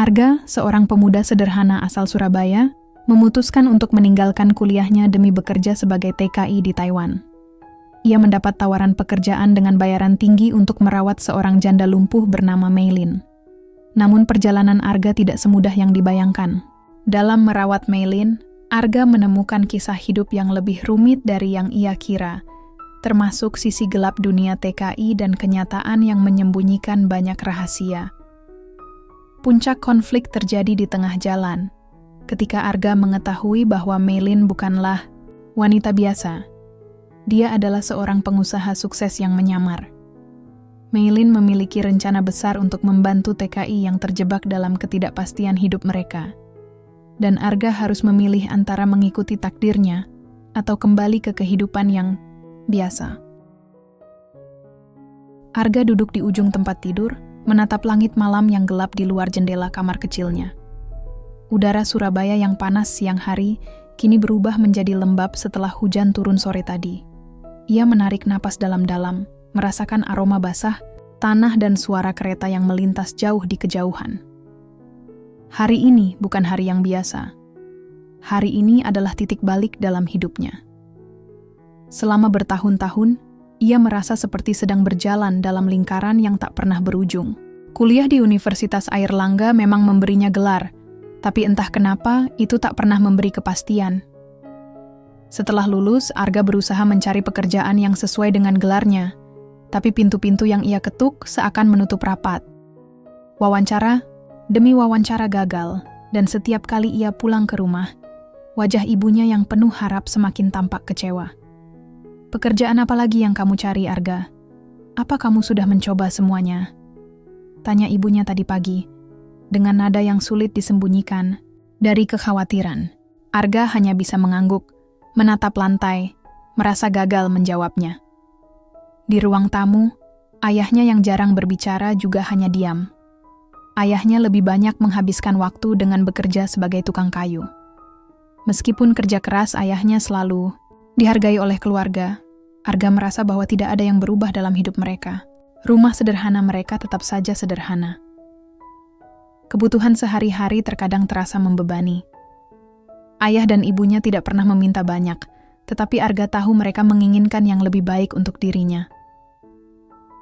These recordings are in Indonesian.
Arga, seorang pemuda sederhana asal Surabaya, memutuskan untuk meninggalkan kuliahnya demi bekerja sebagai TKI di Taiwan. Ia mendapat tawaran pekerjaan dengan bayaran tinggi untuk merawat seorang janda lumpuh bernama Meilin. Namun perjalanan Arga tidak semudah yang dibayangkan. Dalam merawat Meilin, Arga menemukan kisah hidup yang lebih rumit dari yang ia kira, termasuk sisi gelap dunia TKI dan kenyataan yang menyembunyikan banyak rahasia. Puncak konflik terjadi di tengah jalan, ketika Arga mengetahui bahwa Meilin bukanlah wanita biasa. Dia adalah seorang pengusaha sukses yang menyamar. Meilin memiliki rencana besar untuk membantu TKI yang terjebak dalam ketidakpastian hidup mereka. Dan Arga harus memilih antara mengikuti takdirnya atau kembali ke kehidupan yang biasa. Arga duduk di ujung tempat tidur, menatap langit malam yang gelap di luar jendela kamar kecilnya. Udara Surabaya yang panas siang hari kini berubah menjadi lembab setelah hujan turun sore tadi. Ia menarik napas dalam-dalam, merasakan aroma basah, tanah dan suara kereta yang melintas jauh di kejauhan. Hari ini bukan hari yang biasa. Hari ini adalah titik balik dalam hidupnya. Selama bertahun-tahun, ia merasa seperti sedang berjalan dalam lingkaran yang tak pernah berujung. Kuliah di Universitas Airlangga memang memberinya gelar, tapi entah kenapa itu tak pernah memberi kepastian. Setelah lulus, Arga berusaha mencari pekerjaan yang sesuai dengan gelarnya, tapi pintu-pintu yang ia ketuk seakan menutup rapat. Wawancara demi wawancara gagal, dan setiap kali ia pulang ke rumah, wajah ibunya yang penuh harap semakin tampak kecewa. "Pekerjaan apa lagi yang kamu cari, Arga? Apa kamu sudah mencoba semuanya?" tanya ibunya tadi pagi, dengan nada yang sulit disembunyikan dari kekhawatiran. Arga hanya bisa mengangguk, menatap lantai, merasa gagal menjawabnya. Di ruang tamu, ayahnya yang jarang berbicara juga hanya diam. Ayahnya lebih banyak menghabiskan waktu dengan bekerja sebagai tukang kayu. Meskipun kerja keras ayahnya selalu dihargai oleh keluarga, Arga merasa bahwa tidak ada yang berubah dalam hidup mereka. Rumah sederhana mereka tetap saja sederhana. Kebutuhan sehari-hari terkadang terasa membebani. Ayah dan ibunya tidak pernah meminta banyak, tetapi Arga tahu mereka menginginkan yang lebih baik untuk dirinya.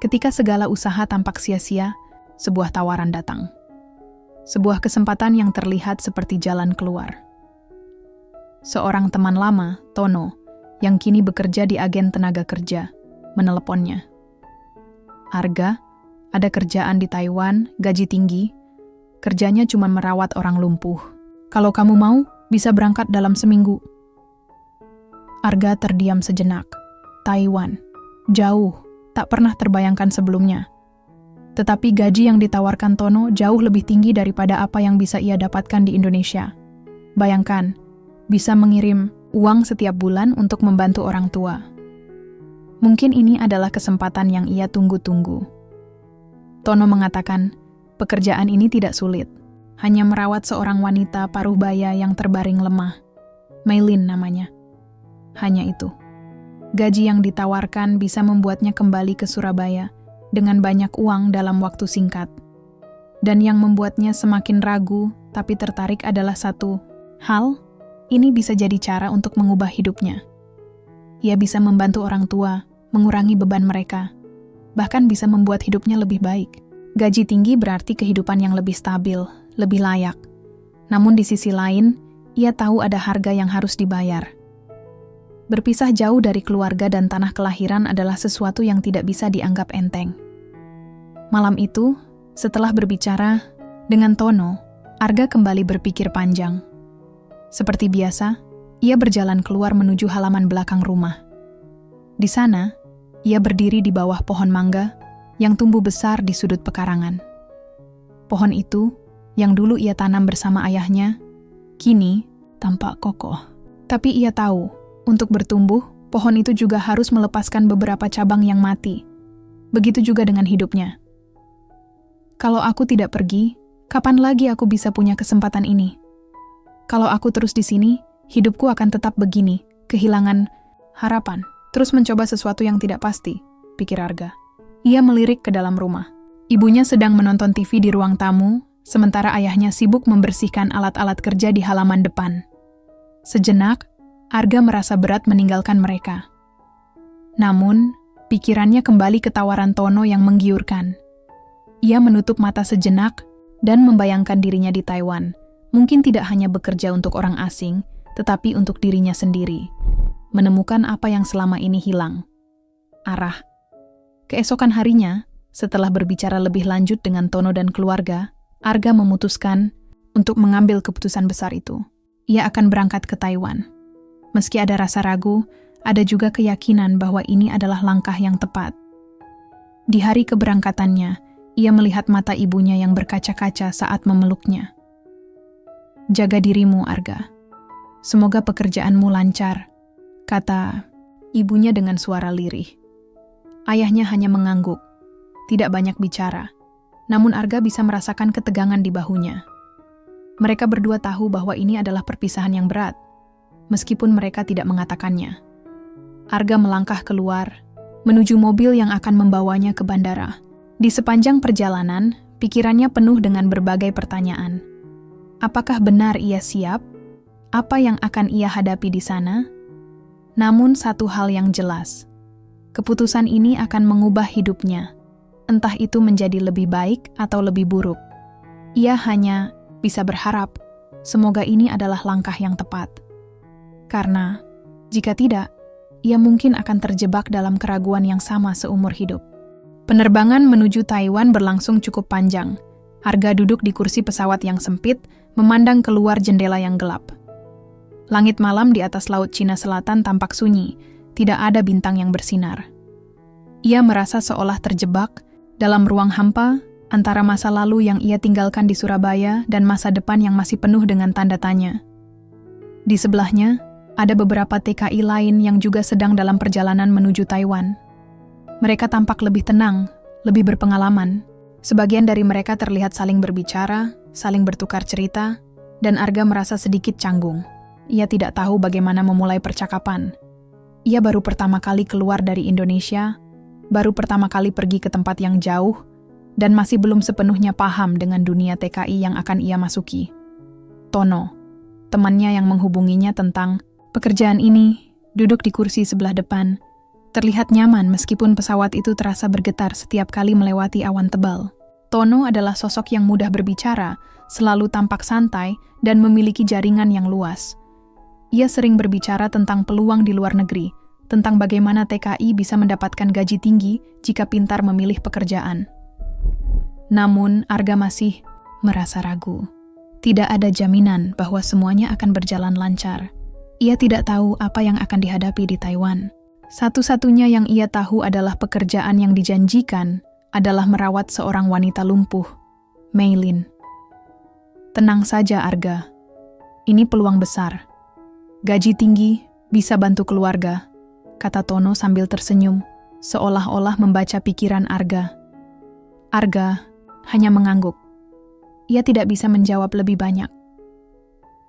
Ketika segala usaha tampak sia-sia, sebuah tawaran datang. Sebuah kesempatan yang terlihat seperti jalan keluar. Seorang teman lama, Tono, yang kini bekerja di agen tenaga kerja, meneleponnya. "Arga, ada kerjaan di Taiwan, gaji tinggi. Kerjanya cuma merawat orang lumpuh. Kalau kamu mau, bisa berangkat dalam seminggu." Arga terdiam sejenak. Taiwan, jauh, tak pernah terbayangkan sebelumnya. Tetapi gaji yang ditawarkan Tono jauh lebih tinggi daripada apa yang bisa ia dapatkan di Indonesia. Bayangkan, bisa mengirim uang setiap bulan untuk membantu orang tua. Mungkin ini adalah kesempatan yang ia tunggu-tunggu. Tono mengatakan, pekerjaan ini tidak sulit. Hanya merawat seorang wanita paruh baya yang terbaring lemah. Meilin namanya. Hanya itu. Gaji yang ditawarkan bisa membuatnya kembali ke Surabaya dengan banyak uang dalam waktu singkat. Dan yang membuatnya semakin ragu tapi tertarik adalah satu hal, ini bisa jadi cara untuk mengubah hidupnya. Ia bisa membantu orang tua, mengurangi beban mereka, bahkan bisa membuat hidupnya lebih baik. Gaji tinggi berarti kehidupan yang lebih stabil, lebih layak. Namun di sisi lain, ia tahu ada harga yang harus dibayar. Berpisah jauh dari keluarga dan tanah kelahiran adalah sesuatu yang tidak bisa dianggap enteng. Malam itu, setelah berbicara dengan Tono, Arga kembali berpikir panjang. Seperti biasa, ia berjalan keluar menuju halaman belakang rumah. Di sana, ia berdiri di bawah pohon mangga yang tumbuh besar di sudut pekarangan. Pohon itu, yang dulu ia tanam bersama ayahnya, kini tampak kokoh. Tapi ia tahu, untuk bertumbuh, pohon itu juga harus melepaskan beberapa cabang yang mati. Begitu juga dengan hidupnya. Kalau aku tidak pergi, kapan lagi aku bisa punya kesempatan ini? Kalau aku terus di sini, hidupku akan tetap begini, kehilangan harapan. Terus mencoba sesuatu yang tidak pasti, pikir Arga. Ia melirik ke dalam rumah. Ibunya sedang menonton TV di ruang tamu, sementara ayahnya sibuk membersihkan alat-alat kerja di halaman depan. Sejenak, Arga merasa berat meninggalkan mereka. Namun, pikirannya kembali ke tawaran Tono yang menggiurkan. Ia menutup mata sejenak dan membayangkan dirinya di Taiwan. Mungkin tidak hanya bekerja untuk orang asing, tetapi untuk dirinya sendiri. Menemukan apa yang selama ini hilang. Arah. Keesokan harinya, setelah berbicara lebih lanjut dengan Tono dan keluarga, Arga memutuskan untuk mengambil keputusan besar itu. Ia akan berangkat ke Taiwan. Meski ada rasa ragu, ada juga keyakinan bahwa ini adalah langkah yang tepat. Di hari keberangkatannya, ia melihat mata ibunya yang berkaca-kaca saat memeluknya. "Jaga dirimu, Arga. Semoga pekerjaanmu lancar," kata ibunya dengan suara lirih. Ayahnya hanya mengangguk, tidak banyak bicara, namun Arga bisa merasakan ketegangan di bahunya. Mereka berdua tahu bahwa ini adalah perpisahan yang berat, meskipun mereka tidak mengatakannya. Arga melangkah keluar, menuju mobil yang akan membawanya ke bandara. Di sepanjang perjalanan, pikirannya penuh dengan berbagai pertanyaan. Apakah benar ia siap? Apa yang akan ia hadapi di sana? Namun satu hal yang jelas, keputusan ini akan mengubah hidupnya, entah itu menjadi lebih baik atau lebih buruk. Ia hanya bisa berharap, semoga ini adalah langkah yang tepat. Karena, jika tidak, ia mungkin akan terjebak dalam keraguan yang sama seumur hidup. Penerbangan menuju Taiwan berlangsung cukup panjang. Arga duduk di kursi pesawat yang sempit, memandang keluar jendela yang gelap. Langit malam di atas laut Cina Selatan tampak sunyi, tidak ada bintang yang bersinar. Ia merasa seolah terjebak dalam ruang hampa antara masa lalu yang ia tinggalkan di Surabaya dan masa depan yang masih penuh dengan tanda tanya. Di sebelahnya, ada beberapa TKI lain yang juga sedang dalam perjalanan menuju Taiwan. Mereka tampak lebih tenang, lebih berpengalaman. Sebagian dari mereka terlihat saling berbicara, saling bertukar cerita, dan Arga merasa sedikit canggung. Ia tidak tahu bagaimana memulai percakapan. Ia baru pertama kali keluar dari Indonesia, baru pertama kali pergi ke tempat yang jauh, dan masih belum sepenuhnya paham dengan dunia TKI yang akan ia masuki. Tono, temannya yang menghubunginya tentang pekerjaan ini, duduk di kursi sebelah depan, terlihat nyaman meskipun pesawat itu terasa bergetar setiap kali melewati awan tebal. Tono adalah sosok yang mudah berbicara, selalu tampak santai, dan memiliki jaringan yang luas. Ia sering berbicara tentang peluang di luar negeri, tentang bagaimana TKI bisa mendapatkan gaji tinggi jika pintar memilih pekerjaan. Namun, Arga masih merasa ragu. Tidak ada jaminan bahwa semuanya akan berjalan lancar. Ia tidak tahu apa yang akan dihadapi di Taiwan. Satu-satunya yang ia tahu adalah pekerjaan yang dijanjikan adalah merawat seorang wanita lumpuh, Mei Lin. "Tenang saja, Arga. Ini peluang besar. Gaji tinggi, bisa bantu keluarga," kata Tono sambil tersenyum, seolah-olah membaca pikiran Arga. Arga hanya mengangguk. Ia tidak bisa menjawab lebih banyak.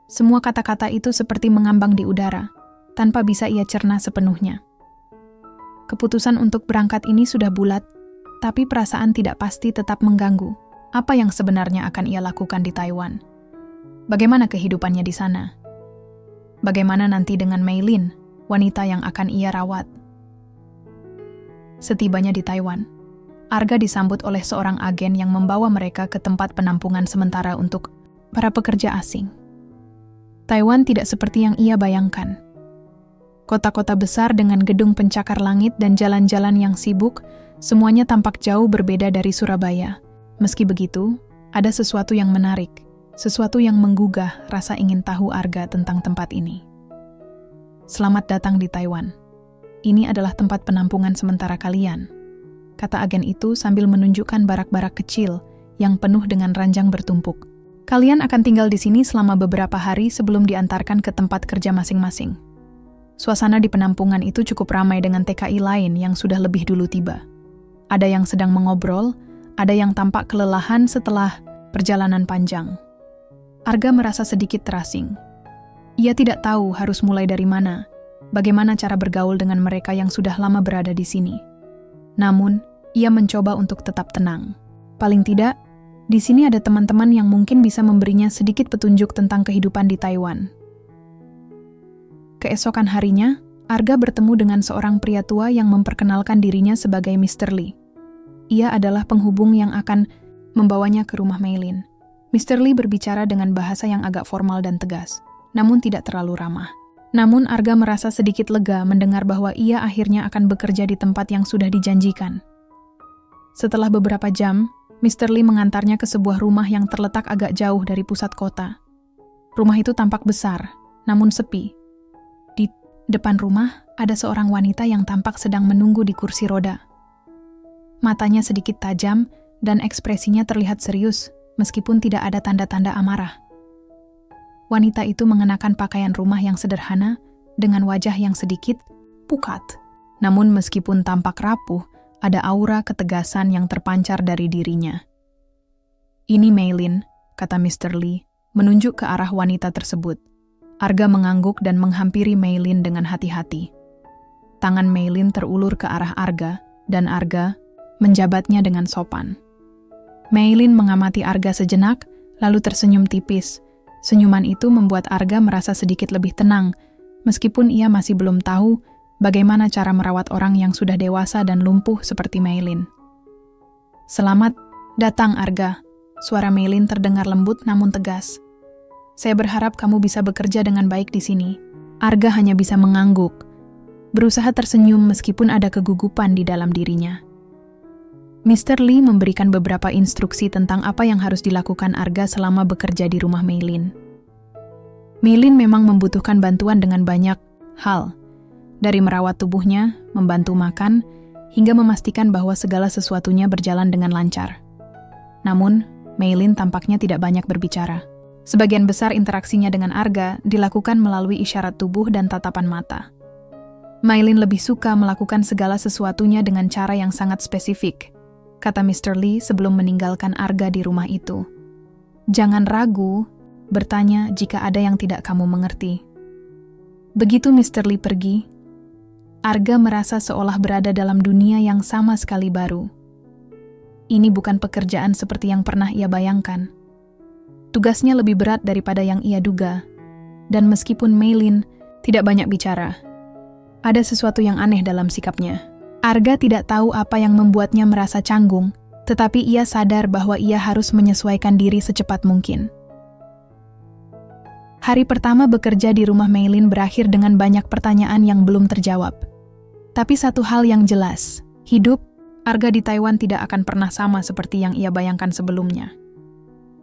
Semua kata-kata itu seperti mengambang di udara, tanpa bisa ia cerna sepenuhnya. Keputusan untuk berangkat ini sudah bulat, tapi perasaan tidak pasti tetap mengganggu. Apa yang sebenarnya akan ia lakukan di Taiwan? Bagaimana kehidupannya di sana? Bagaimana nanti dengan Mei Lin, wanita yang akan ia rawat? Setibanya di Taiwan, Arga disambut oleh seorang agen yang membawa mereka ke tempat penampungan sementara untuk para pekerja asing. Taiwan tidak seperti yang ia bayangkan. Kota-kota besar dengan gedung pencakar langit dan jalan-jalan yang sibuk, semuanya tampak jauh berbeda dari Surabaya. Meski begitu, ada sesuatu yang menarik, sesuatu yang menggugah rasa ingin tahu Arga tentang tempat ini. "Selamat datang di Taiwan. Ini adalah tempat penampungan sementara kalian," kata agen itu sambil menunjukkan barak-barak kecil yang penuh dengan ranjang bertumpuk. "Kalian akan tinggal di sini selama beberapa hari sebelum diantarkan ke tempat kerja masing-masing." Suasana di penampungan itu cukup ramai dengan TKI lain yang sudah lebih dulu tiba. Ada yang sedang mengobrol, ada yang tampak kelelahan setelah perjalanan panjang. Arga merasa sedikit terasing. Ia tidak tahu harus mulai dari mana, bagaimana cara bergaul dengan mereka yang sudah lama berada di sini. Namun, ia mencoba untuk tetap tenang. Paling tidak, Di sini ada teman-teman yang mungkin bisa memberinya sedikit petunjuk tentang kehidupan di Taiwan. Keesokan harinya, Arga bertemu dengan seorang pria tua yang memperkenalkan dirinya sebagai Mr. Lee. Ia adalah penghubung yang akan membawanya ke rumah Meilin. Mr. Lee berbicara dengan bahasa yang agak formal dan tegas, namun tidak terlalu ramah. Namun Arga merasa sedikit lega mendengar bahwa ia akhirnya akan bekerja di tempat yang sudah dijanjikan. Setelah beberapa jam, Mr. Lee mengantarnya ke sebuah rumah yang terletak agak jauh dari pusat kota. Rumah itu tampak besar, namun sepi. Di depan rumah, ada seorang wanita yang tampak sedang menunggu di kursi roda. Matanya sedikit tajam dan ekspresinya terlihat serius, meskipun tidak ada tanda-tanda amarah. Wanita itu mengenakan pakaian rumah yang sederhana, dengan wajah yang sedikit pucat. Namun meskipun tampak rapuh, ada aura ketegasan yang terpancar dari dirinya. "Ini Meilin," kata Mr. Lee, menunjuk ke arah wanita tersebut. Arga mengangguk dan menghampiri Meilin dengan hati-hati. Tangan Meilin terulur ke arah Arga, dan Arga menjabatnya dengan sopan. Meilin mengamati Arga sejenak, lalu tersenyum tipis. Senyuman itu membuat Arga merasa sedikit lebih tenang, meskipun ia masih belum tahu bagaimana cara merawat orang yang sudah dewasa dan lumpuh seperti Meilin. "Selamat datang, Arga." Suara Meilin terdengar lembut namun tegas. "Saya berharap kamu bisa bekerja dengan baik di sini." Arga hanya bisa mengangguk, berusaha tersenyum meskipun ada kegugupan di dalam dirinya. Mr. Lee memberikan beberapa instruksi tentang apa yang harus dilakukan Arga selama bekerja di rumah Meilin. Meilin memang membutuhkan bantuan dengan banyak hal, dari merawat tubuhnya, membantu makan, hingga memastikan bahwa segala sesuatunya berjalan dengan lancar. Namun, Meilin tampaknya tidak banyak berbicara. Sebagian besar interaksinya dengan Arga dilakukan melalui isyarat tubuh dan tatapan mata. Meilin lebih suka melakukan segala sesuatunya dengan cara yang sangat spesifik, kata Mr. Lee sebelum meninggalkan Arga di rumah itu. "Jangan ragu bertanya jika ada yang tidak kamu mengerti." Begitu Mr. Lee pergi, Arga merasa seolah berada dalam dunia yang sama sekali baru. Ini bukan pekerjaan seperti yang pernah ia bayangkan. Tugasnya lebih berat daripada yang ia duga, dan meskipun Meilin tidak banyak bicara, ada sesuatu yang aneh dalam sikapnya. Arga tidak tahu apa yang membuatnya merasa canggung, tetapi ia sadar bahwa ia harus menyesuaikan diri secepat mungkin. Hari pertama bekerja di rumah Meilin berakhir dengan banyak pertanyaan yang belum terjawab. Tapi satu hal yang jelas, hidup Arga di Taiwan tidak akan pernah sama seperti yang ia bayangkan sebelumnya.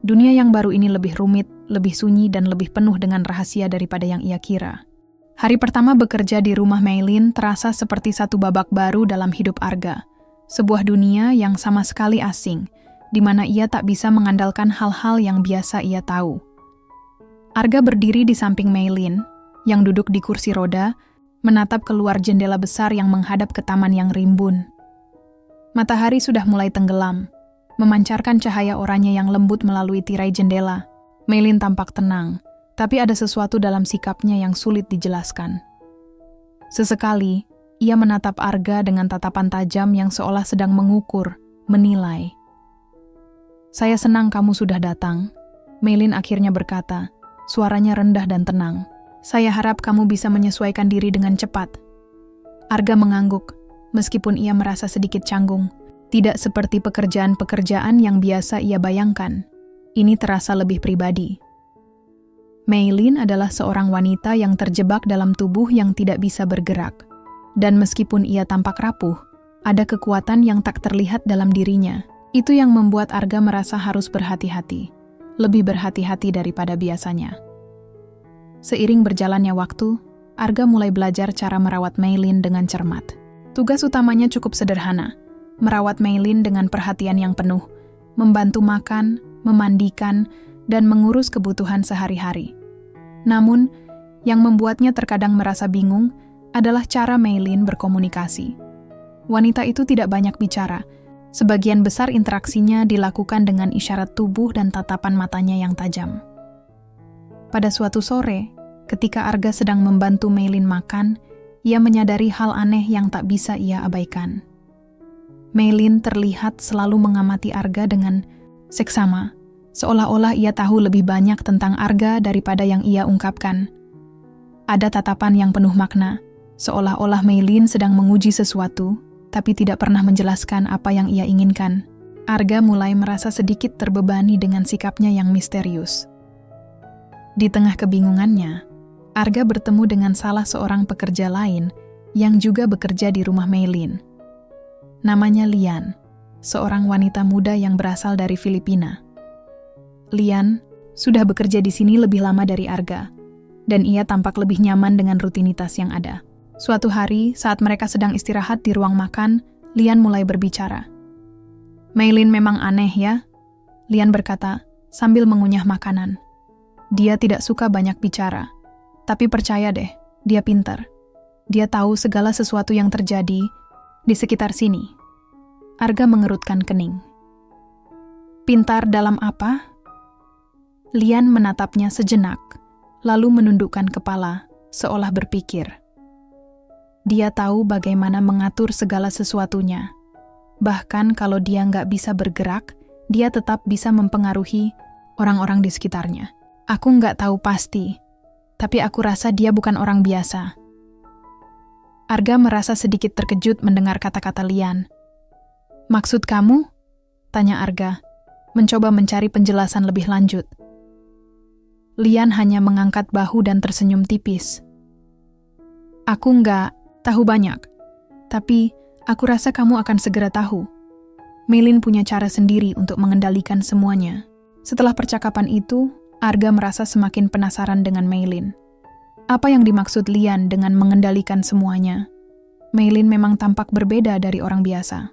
Dunia yang baru ini lebih rumit, lebih sunyi, dan lebih penuh dengan rahasia daripada yang ia kira. Hari pertama bekerja di rumah Meilin terasa seperti satu babak baru dalam hidup Arga. Sebuah dunia yang sama sekali asing, di mana ia tak bisa mengandalkan hal-hal yang biasa ia tahu. Arga berdiri di samping Meilin, yang duduk di kursi roda, menatap keluar jendela besar yang menghadap ke taman yang rimbun. Matahari sudah mulai tenggelam, memancarkan cahaya oranye yang lembut melalui tirai jendela. Meilin tampak tenang, tapi ada sesuatu dalam sikapnya yang sulit dijelaskan. Sesekali, ia menatap Arga dengan tatapan tajam yang seolah sedang mengukur, menilai. "Saya senang kamu sudah datang," Meilin akhirnya berkata, suaranya rendah dan tenang. "Saya harap kamu bisa menyesuaikan diri dengan cepat." Arga mengangguk, meskipun ia merasa sedikit canggung. Tidak seperti pekerjaan-pekerjaan yang biasa ia bayangkan. Ini terasa lebih pribadi. Meilin adalah seorang wanita yang terjebak dalam tubuh yang tidak bisa bergerak. Dan meskipun ia tampak rapuh, ada kekuatan yang tak terlihat dalam dirinya. Itu yang membuat Arga merasa harus berhati-hati. Lebih berhati-hati daripada biasanya. Seiring berjalannya waktu, Arga mulai belajar cara merawat Meilin dengan cermat. Tugas utamanya cukup sederhana, merawat Meilin dengan perhatian yang penuh, membantu makan, memandikan, dan mengurus kebutuhan sehari-hari. Namun, yang membuatnya terkadang merasa bingung adalah cara Meilin berkomunikasi. Wanita itu tidak banyak bicara, sebagian besar interaksinya dilakukan dengan isyarat tubuh dan tatapan matanya yang tajam. Pada suatu sore, ketika Arga sedang membantu Meilin makan, ia menyadari hal aneh yang tak bisa ia abaikan. Meilin terlihat selalu mengamati Arga dengan seksama, seolah-olah ia tahu lebih banyak tentang Arga daripada yang ia ungkapkan. Ada tatapan yang penuh makna, seolah-olah Meilin sedang menguji sesuatu, tapi tidak pernah menjelaskan apa yang ia inginkan. Arga mulai merasa sedikit terbebani dengan sikapnya yang misterius. Di tengah kebingungannya, Arga bertemu dengan salah seorang pekerja lain yang juga bekerja di rumah Meilin. Namanya Lian, seorang wanita muda yang berasal dari Filipina. Lian sudah bekerja di sini lebih lama dari Arga, dan ia tampak lebih nyaman dengan rutinitas yang ada. Suatu hari, saat mereka sedang istirahat di ruang makan, Lian mulai berbicara. "Meilin memang aneh ya?" Lian berkata sambil mengunyah makanan. Dia tidak suka banyak bicara, tapi percaya deh, dia pintar. Dia tahu segala sesuatu yang terjadi di sekitar sini. Arga mengerutkan kening. Pintar dalam apa? Lian menatapnya sejenak, lalu menundukkan kepala, seolah berpikir. Dia tahu bagaimana mengatur segala sesuatunya. Bahkan kalau dia nggak bisa bergerak, dia tetap bisa mempengaruhi orang-orang di sekitarnya. Aku nggak tahu pasti, tapi aku rasa dia bukan orang biasa. Arga merasa sedikit terkejut mendengar kata-kata Lian. Maksud kamu? Tanya Arga, mencoba mencari penjelasan lebih lanjut. Lian hanya mengangkat bahu dan tersenyum tipis. Aku nggak tahu banyak, tapi aku rasa kamu akan segera tahu. Meilin punya cara sendiri untuk mengendalikan semuanya. Setelah percakapan itu, Arga merasa semakin penasaran dengan Meilin. Apa yang dimaksud Lian dengan mengendalikan semuanya? Meilin memang tampak berbeda dari orang biasa.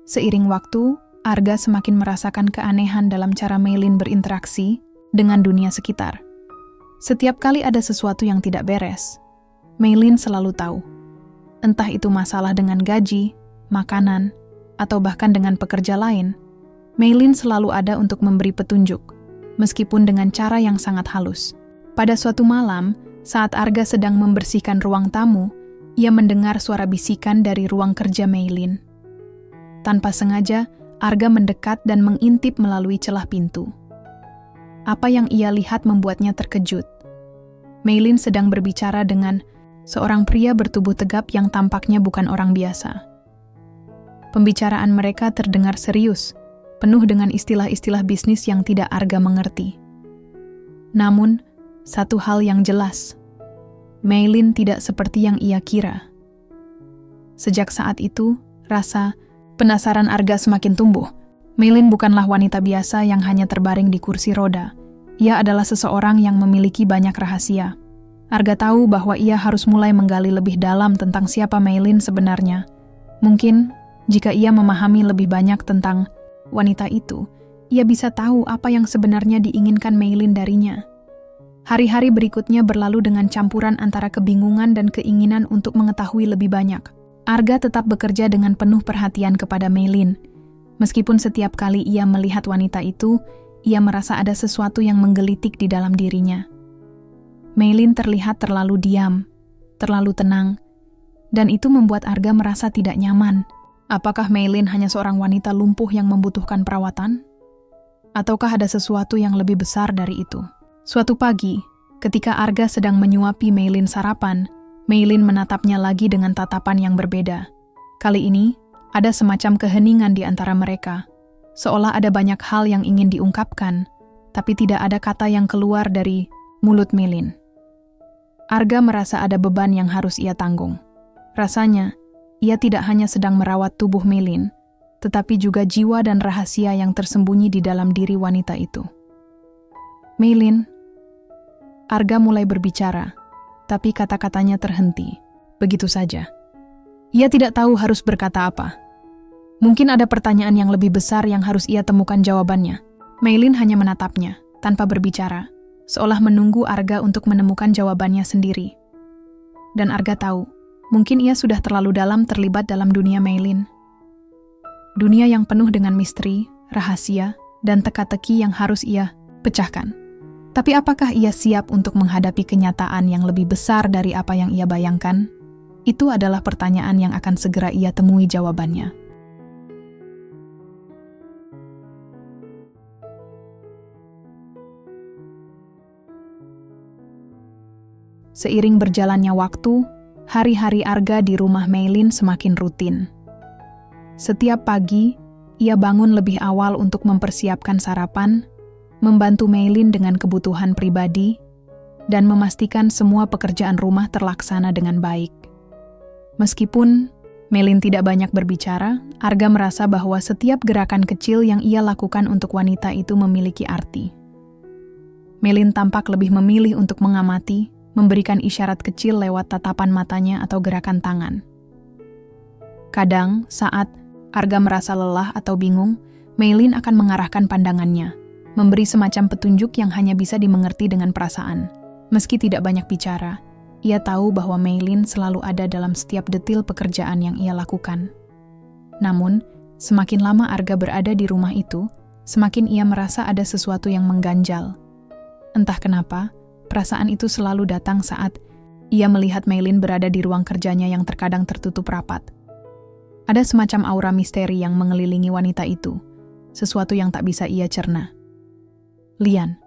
Seiring waktu, Arga semakin merasakan keanehan dalam cara Meilin berinteraksi dengan dunia sekitar. Setiap kali ada sesuatu yang tidak beres, Meilin selalu tahu. Entah itu masalah dengan gaji, makanan, atau bahkan dengan pekerja lain, Meilin selalu ada untuk memberi petunjuk, meskipun dengan cara yang sangat halus. Pada suatu malam, saat Arga sedang membersihkan ruang tamu, ia mendengar suara bisikan dari ruang kerja Meilin. Tanpa sengaja, Arga mendekat dan mengintip melalui celah pintu. Apa yang ia lihat membuatnya terkejut. Meilin sedang berbicara dengan seorang pria bertubuh tegap yang tampaknya bukan orang biasa. Pembicaraan mereka terdengar serius, penuh dengan istilah-istilah bisnis yang tidak Arga mengerti. Namun, satu hal yang jelas, Meilin tidak seperti yang ia kira. Sejak saat itu, rasa penasaran Arga semakin tumbuh. Meilin bukanlah wanita biasa yang hanya terbaring di kursi roda. Ia adalah seseorang yang memiliki banyak rahasia. Arga tahu bahwa ia harus mulai menggali lebih dalam tentang siapa Meilin sebenarnya. Mungkin, jika ia memahami lebih banyak tentang wanita itu, ia bisa tahu apa yang sebenarnya diinginkan Meilin darinya. Hari-hari berikutnya berlalu dengan campuran antara kebingungan dan keinginan untuk mengetahui lebih banyak. Arga tetap bekerja dengan penuh perhatian kepada Meilin. Meskipun setiap kali ia melihat wanita itu, ia merasa ada sesuatu yang menggelitik di dalam dirinya. Meilin terlihat terlalu diam, terlalu tenang, dan itu membuat Arga merasa tidak nyaman. Apakah Meilin hanya seorang wanita lumpuh yang membutuhkan perawatan? Ataukah ada sesuatu yang lebih besar dari itu? Suatu pagi, ketika Arga sedang menyuapi Meilin sarapan, Meilin menatapnya lagi dengan tatapan yang berbeda. Kali ini, ada semacam keheningan di antara mereka, seolah ada banyak hal yang ingin diungkapkan, tapi tidak ada kata yang keluar dari mulut Meilin. Arga merasa ada beban yang harus ia tanggung. Rasanya, ia tidak hanya sedang merawat tubuh Meilin, tetapi juga jiwa dan rahasia yang tersembunyi di dalam diri wanita itu. Meilin, Arga mulai berbicara, tapi kata-katanya terhenti, begitu saja. Ia tidak tahu harus berkata apa. Mungkin ada pertanyaan yang lebih besar yang harus ia temukan jawabannya. Meilin hanya menatapnya, tanpa berbicara, seolah menunggu Arga untuk menemukan jawabannya sendiri. Dan Arga tahu, mungkin ia sudah terlalu dalam terlibat dalam dunia Meilin. Dunia yang penuh dengan misteri, rahasia, dan teka-teki yang harus ia pecahkan. Tapi apakah ia siap untuk menghadapi kenyataan yang lebih besar dari apa yang ia bayangkan? Itu adalah pertanyaan yang akan segera ia temui jawabannya. Seiring berjalannya waktu, hari-hari Arga di rumah Meilin semakin rutin. Setiap pagi, ia bangun lebih awal untuk mempersiapkan sarapan, membantu Meilin dengan kebutuhan pribadi, dan memastikan semua pekerjaan rumah terlaksana dengan baik. Meskipun Meilin tidak banyak berbicara, Arga merasa bahwa setiap gerakan kecil yang ia lakukan untuk wanita itu memiliki arti. Meilin tampak lebih memilih untuk mengamati, memberikan isyarat kecil lewat tatapan matanya atau gerakan tangan. Kadang, saat Arga merasa lelah atau bingung, Meilin akan mengarahkan pandangannya, memberi semacam petunjuk yang hanya bisa dimengerti dengan perasaan. Meski tidak banyak bicara, ia tahu bahwa Meilin selalu ada dalam setiap detil pekerjaan yang ia lakukan. Namun, semakin lama Arga berada di rumah itu, semakin ia merasa ada sesuatu yang mengganjal. Entah kenapa, perasaan itu selalu datang saat ia melihat Meilin berada di ruang kerjanya yang terkadang tertutup rapat. Ada semacam aura misteri yang mengelilingi wanita itu, sesuatu yang tak bisa ia cerna. Lian,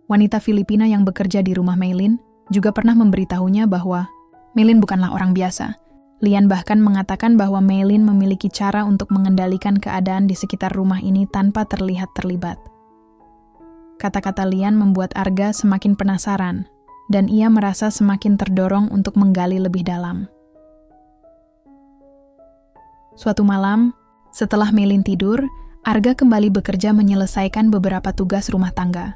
wanita Filipina yang bekerja di rumah Meilin, juga pernah memberitahunya bahwa Meilin bukanlah orang biasa. Lian bahkan mengatakan bahwa Meilin memiliki cara untuk mengendalikan keadaan di sekitar rumah ini tanpa terlihat terlibat. Kata-kata Lian membuat Arga semakin penasaran, dan ia merasa semakin terdorong untuk menggali lebih dalam. Suatu malam, setelah Meilin tidur, Arga kembali bekerja menyelesaikan beberapa tugas rumah tangga.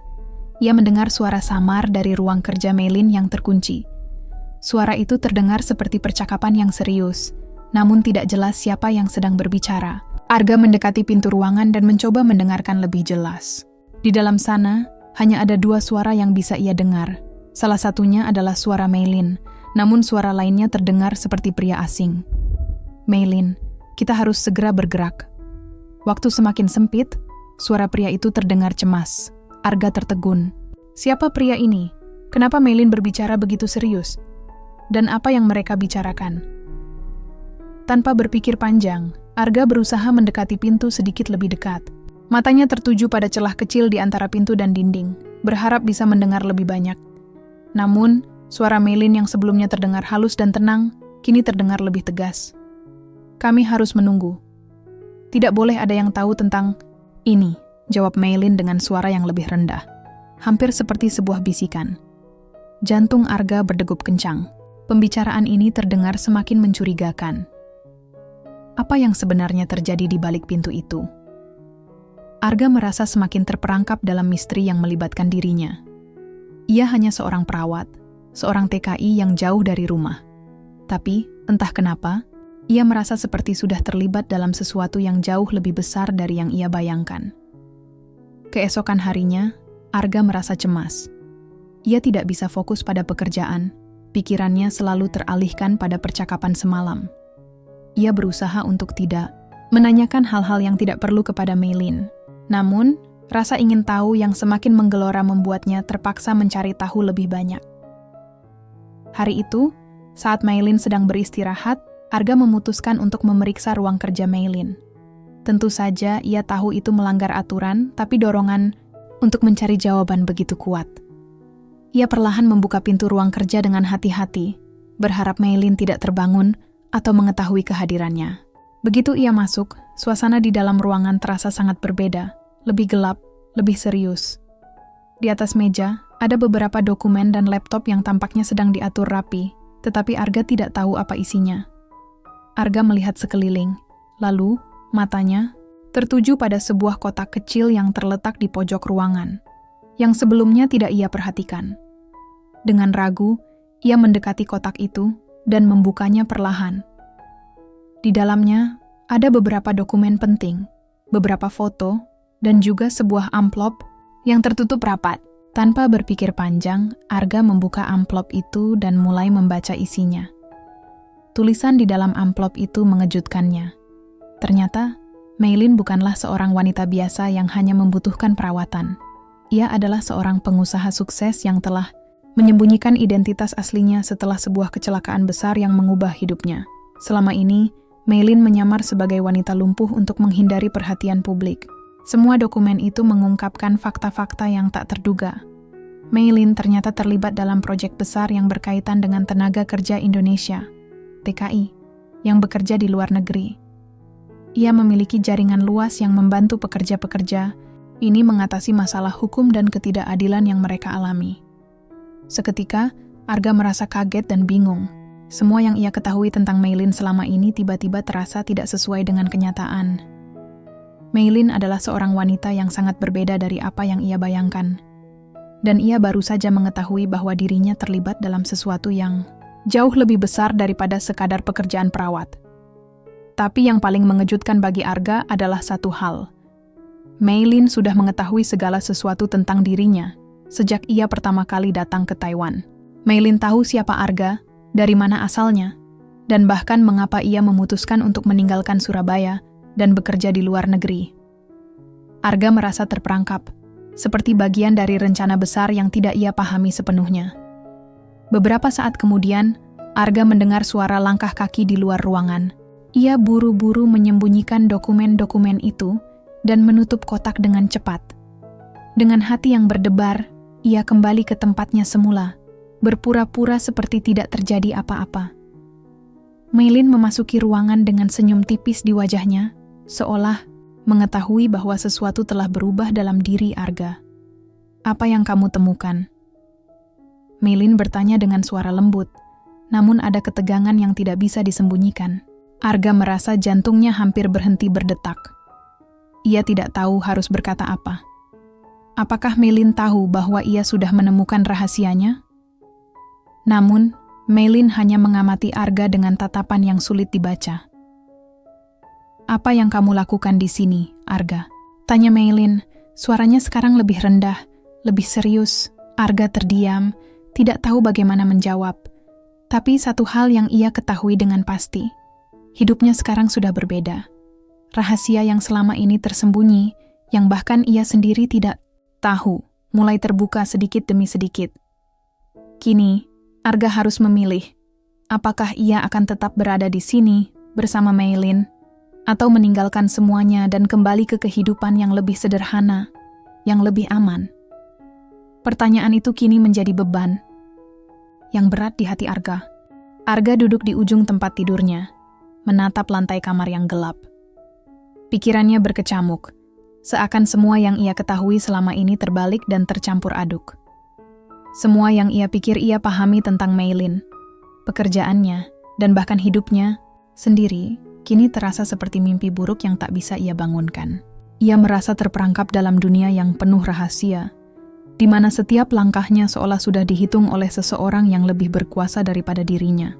Ia mendengar suara samar dari ruang kerja Meilin yang terkunci. Suara itu terdengar seperti percakapan yang serius, namun tidak jelas siapa yang sedang berbicara. Arga mendekati pintu ruangan dan mencoba mendengarkan lebih jelas. Di dalam sana, hanya ada dua suara yang bisa ia dengar. Salah satunya adalah suara Meilin, namun suara lainnya terdengar seperti pria asing. Meilin, kita harus segera bergerak. Waktu semakin sempit, suara pria itu terdengar cemas. Arga tertegun. Siapa pria ini? Kenapa Meilin berbicara begitu serius? Dan apa yang mereka bicarakan? Tanpa berpikir panjang, Arga berusaha mendekati pintu sedikit lebih dekat. Matanya tertuju pada celah kecil di antara pintu dan dinding, berharap bisa mendengar lebih banyak. Namun, suara Meilin yang sebelumnya terdengar halus dan tenang, kini terdengar lebih tegas. Kami harus menunggu. Tidak boleh ada yang tahu tentang ini, jawab Meilin dengan suara yang lebih rendah, hampir seperti sebuah bisikan. Jantung Arga berdegup kencang. Pembicaraan ini terdengar semakin mencurigakan. Apa yang sebenarnya terjadi di balik pintu itu? Arga merasa semakin terperangkap dalam misteri yang melibatkan dirinya. Ia hanya seorang perawat, seorang TKI yang jauh dari rumah. Tapi, entah kenapa, ia merasa seperti sudah terlibat dalam sesuatu yang jauh lebih besar dari yang ia bayangkan. Keesokan harinya, Arga merasa cemas. Ia tidak bisa fokus pada pekerjaan, pikirannya selalu teralihkan pada percakapan semalam. Ia berusaha untuk tidak menanyakan hal-hal yang tidak perlu kepada Meilin. Namun, rasa ingin tahu yang semakin menggelora membuatnya terpaksa mencari tahu lebih banyak. Hari itu, saat Meilin sedang beristirahat, Arga memutuskan untuk memeriksa ruang kerja Meilin. Tentu saja ia tahu itu melanggar aturan, tapi dorongan untuk mencari jawaban begitu kuat. Ia perlahan membuka pintu ruang kerja dengan hati-hati, berharap Meilin tidak terbangun atau mengetahui kehadirannya. Begitu ia masuk, suasana di dalam ruangan terasa sangat berbeda, lebih gelap, lebih serius. Di atas meja, ada beberapa dokumen dan laptop yang tampaknya sedang diatur rapi, tetapi Arga tidak tahu apa isinya. Arga melihat sekeliling, lalu matanya tertuju pada sebuah kotak kecil yang terletak di pojok ruangan, yang sebelumnya tidak ia perhatikan. Dengan ragu, ia mendekati kotak itu dan membukanya perlahan. Di dalamnya, ada beberapa dokumen penting, beberapa foto, dan juga sebuah amplop yang tertutup rapat. Tanpa berpikir panjang, Arga membuka amplop itu dan mulai membaca isinya. Tulisan di dalam amplop itu mengejutkannya. Ternyata, Meilin bukanlah seorang wanita biasa yang hanya membutuhkan perawatan. Ia adalah seorang pengusaha sukses yang telah menyembunyikan identitas aslinya setelah sebuah kecelakaan besar yang mengubah hidupnya. Selama ini, Meilin menyamar sebagai wanita lumpuh untuk menghindari perhatian publik. Semua dokumen itu mengungkapkan fakta-fakta yang tak terduga. Maylin ternyata terlibat dalam proyek besar yang berkaitan dengan tenaga kerja Indonesia, TKI, yang bekerja di luar negeri. Ia memiliki jaringan luas yang membantu pekerja-pekerja ini mengatasi masalah hukum dan ketidakadilan yang mereka alami. Seketika, Arga merasa kaget dan bingung. Semua yang ia ketahui tentang Maylin selama ini tiba-tiba terasa tidak sesuai dengan kenyataan. Maylin adalah seorang wanita yang sangat berbeda dari apa yang ia bayangkan. Dan ia baru saja mengetahui bahwa dirinya terlibat dalam sesuatu yang jauh lebih besar daripada sekadar pekerjaan perawat. Tapi yang paling mengejutkan bagi Arga adalah satu hal. Maylin sudah mengetahui segala sesuatu tentang dirinya sejak ia pertama kali datang ke Taiwan. Maylin tahu siapa Arga, dari mana asalnya, dan bahkan mengapa ia memutuskan untuk meninggalkan Surabaya dan bekerja di luar negeri. Arga merasa terperangkap, seperti bagian dari rencana besar yang tidak ia pahami sepenuhnya. Beberapa saat kemudian, Arga mendengar suara langkah kaki di luar ruangan. Ia buru-buru menyembunyikan dokumen-dokumen itu dan menutup kotak dengan cepat. Dengan hati yang berdebar, ia kembali ke tempatnya semula, berpura-pura seperti tidak terjadi apa-apa. Maylin memasuki ruangan dengan senyum tipis di wajahnya, seolah mengetahui bahwa sesuatu telah berubah dalam diri Arga. "Apa yang kamu temukan?" Maylin bertanya dengan suara lembut, namun ada ketegangan yang tidak bisa disembunyikan. Arga merasa jantungnya hampir berhenti berdetak. Ia tidak tahu harus berkata apa. Apakah Maylin tahu bahwa ia sudah menemukan rahasianya? Namun, Maylin hanya mengamati Arga dengan tatapan yang sulit dibaca. "Apa yang kamu lakukan di sini, Arga?" tanya Maylin. Suaranya sekarang lebih rendah, lebih serius. Arga terdiam, tidak tahu bagaimana menjawab. Tapi satu hal yang ia ketahui dengan pasti, hidupnya sekarang sudah berbeda. Rahasia yang selama ini tersembunyi, yang bahkan ia sendiri tidak tahu, mulai terbuka sedikit demi sedikit. Kini, Arga harus memilih, apakah ia akan tetap berada di sini bersama Maylin, atau meninggalkan semuanya dan kembali ke kehidupan yang lebih sederhana, yang lebih aman. Pertanyaan itu kini menjadi beban yang berat di hati Arga. Arga duduk di ujung tempat tidurnya, menatap lantai kamar yang gelap. Pikirannya berkecamuk, seakan semua yang ia ketahui selama ini terbalik dan tercampur aduk. Semua yang ia pikir ia pahami tentang Maylin, pekerjaannya, dan bahkan hidupnya sendiri, kini terasa seperti mimpi buruk yang tak bisa ia bangunkan. Ia merasa terperangkap dalam dunia yang penuh rahasia, di mana setiap langkahnya seolah sudah dihitung oleh seseorang yang lebih berkuasa daripada dirinya.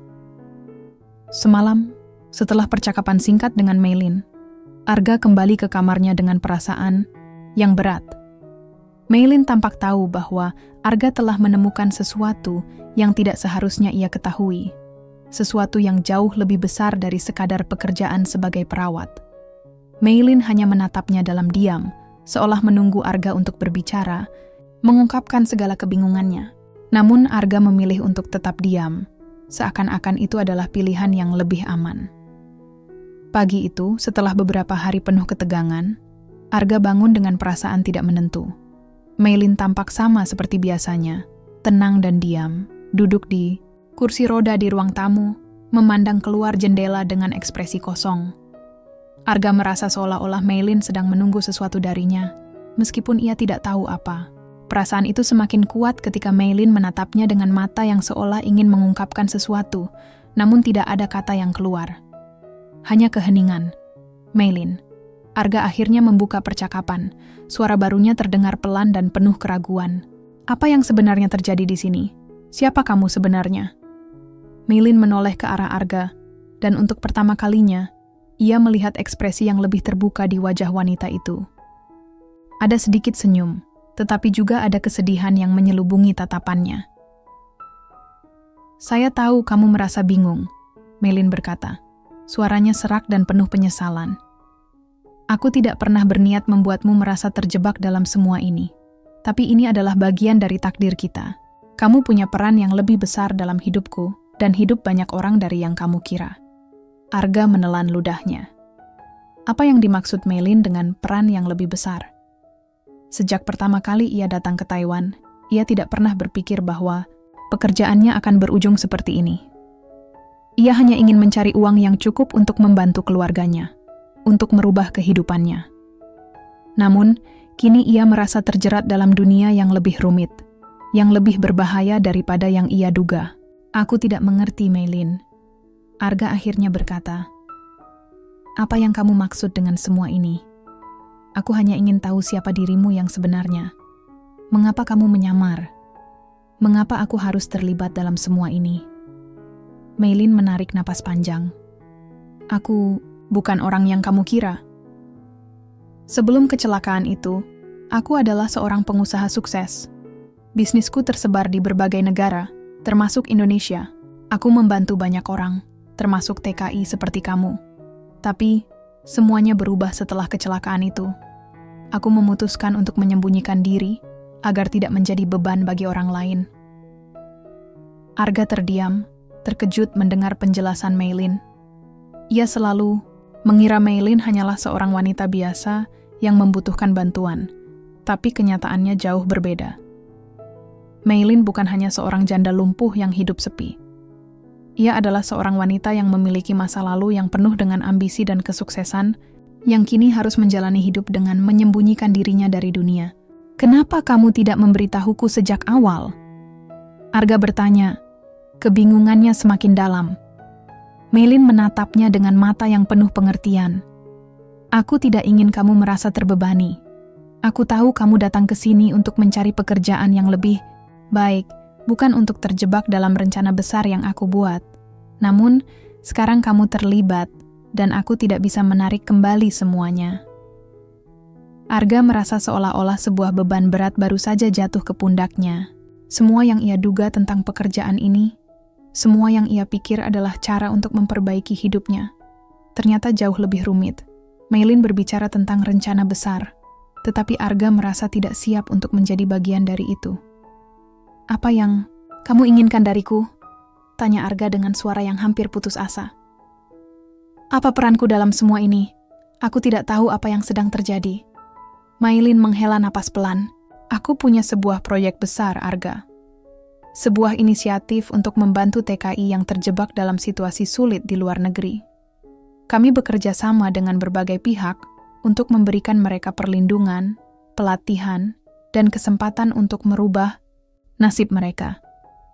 Semalam, setelah percakapan singkat dengan Maylin, Arga kembali ke kamarnya dengan perasaan yang berat. Maylin tampak tahu bahwa Arga telah menemukan sesuatu yang tidak seharusnya ia ketahui. Sesuatu yang jauh lebih besar dari sekadar pekerjaan sebagai perawat. Maylin hanya menatapnya dalam diam, seolah menunggu Arga untuk berbicara, mengungkapkan segala kebingungannya. Namun Arga memilih untuk tetap diam, seakan-akan itu adalah pilihan yang lebih aman. Pagi itu, setelah beberapa hari penuh ketegangan, Arga bangun dengan perasaan tidak menentu. Maylin tampak sama seperti biasanya, tenang dan diam, duduk di kursi roda di ruang tamu, memandang keluar jendela dengan ekspresi kosong. Arga merasa seolah-olah Maylin sedang menunggu sesuatu darinya, meskipun ia tidak tahu apa. Perasaan itu semakin kuat ketika Maylin menatapnya dengan mata yang seolah ingin mengungkapkan sesuatu, namun tidak ada kata yang keluar. Hanya keheningan. "Maylin." Arga akhirnya membuka percakapan. Suara barunya terdengar pelan dan penuh keraguan. "Apa yang sebenarnya terjadi di sini? Siapa kamu sebenarnya?" Maylin menoleh ke arah Arga, dan untuk pertama kalinya, ia melihat ekspresi yang lebih terbuka di wajah wanita itu. Ada sedikit senyum, tetapi juga ada kesedihan yang menyelubungi tatapannya. "Saya tahu kamu merasa bingung," Maylin berkata. Suaranya serak dan penuh penyesalan. "Aku tidak pernah berniat membuatmu merasa terjebak dalam semua ini. Tapi ini adalah bagian dari takdir kita. Kamu punya peran yang lebih besar dalam hidupku, dan hidup banyak orang dari yang kamu kira." Arga menelan ludahnya. Apa yang dimaksud Maylin dengan peran yang lebih besar? Sejak pertama kali ia datang ke Taiwan, ia tidak pernah berpikir bahwa pekerjaannya akan berujung seperti ini. Ia hanya ingin mencari uang yang cukup untuk membantu keluarganya, untuk merubah kehidupannya. Namun, kini ia merasa terjerat dalam dunia yang lebih rumit, yang lebih berbahaya daripada yang ia duga. Aku tidak mengerti, Meilin. Arga akhirnya berkata, apa yang kamu maksud dengan semua ini? Aku hanya ingin tahu siapa dirimu yang sebenarnya. Mengapa kamu menyamar? Mengapa aku harus terlibat dalam semua ini? Meilin menarik napas panjang. Aku bukan orang yang kamu kira. Sebelum kecelakaan itu, aku adalah seorang pengusaha sukses. Bisnisku tersebar di berbagai negara, termasuk Indonesia. Aku membantu banyak orang, termasuk TKI seperti kamu. Tapi, semuanya berubah setelah kecelakaan itu. Aku memutuskan untuk menyembunyikan diri agar tidak menjadi beban bagi orang lain. Arga terdiam, terkejut mendengar penjelasan Meilin. Ia selalu mengira Meilin hanyalah seorang wanita biasa yang membutuhkan bantuan, tapi kenyataannya jauh berbeda. Meilin bukan hanya seorang janda lumpuh yang hidup sepi. Ia adalah seorang wanita yang memiliki masa lalu yang penuh dengan ambisi dan kesuksesan, yang kini harus menjalani hidup dengan menyembunyikan dirinya dari dunia. Kenapa kamu tidak memberitahuku sejak awal? Arga bertanya. Kebingungannya semakin dalam. Meilin menatapnya dengan mata yang penuh pengertian. Aku tidak ingin kamu merasa terbebani. Aku tahu kamu datang ke sini untuk mencari pekerjaan yang lebih baik, bukan untuk terjebak dalam rencana besar yang aku buat. Namun, sekarang kamu terlibat, dan aku tidak bisa menarik kembali semuanya. Arga merasa seolah-olah sebuah beban berat baru saja jatuh ke pundaknya. Semua yang ia duga tentang pekerjaan ini, semua yang ia pikir adalah cara untuk memperbaiki hidupnya, ternyata jauh lebih rumit. Meilin berbicara tentang rencana besar, tetapi Arga merasa tidak siap untuk menjadi bagian dari itu. Apa yang kamu inginkan dariku? Tanya Arga dengan suara yang hampir putus asa. Apa peranku dalam semua ini? Aku tidak tahu apa yang sedang terjadi. Meilin menghela napas pelan. Aku punya sebuah proyek besar, Arga. Sebuah inisiatif untuk membantu TKI yang terjebak dalam situasi sulit di luar negeri. Kami bekerja sama dengan berbagai pihak untuk memberikan mereka perlindungan, pelatihan, dan kesempatan untuk merubah nasib mereka.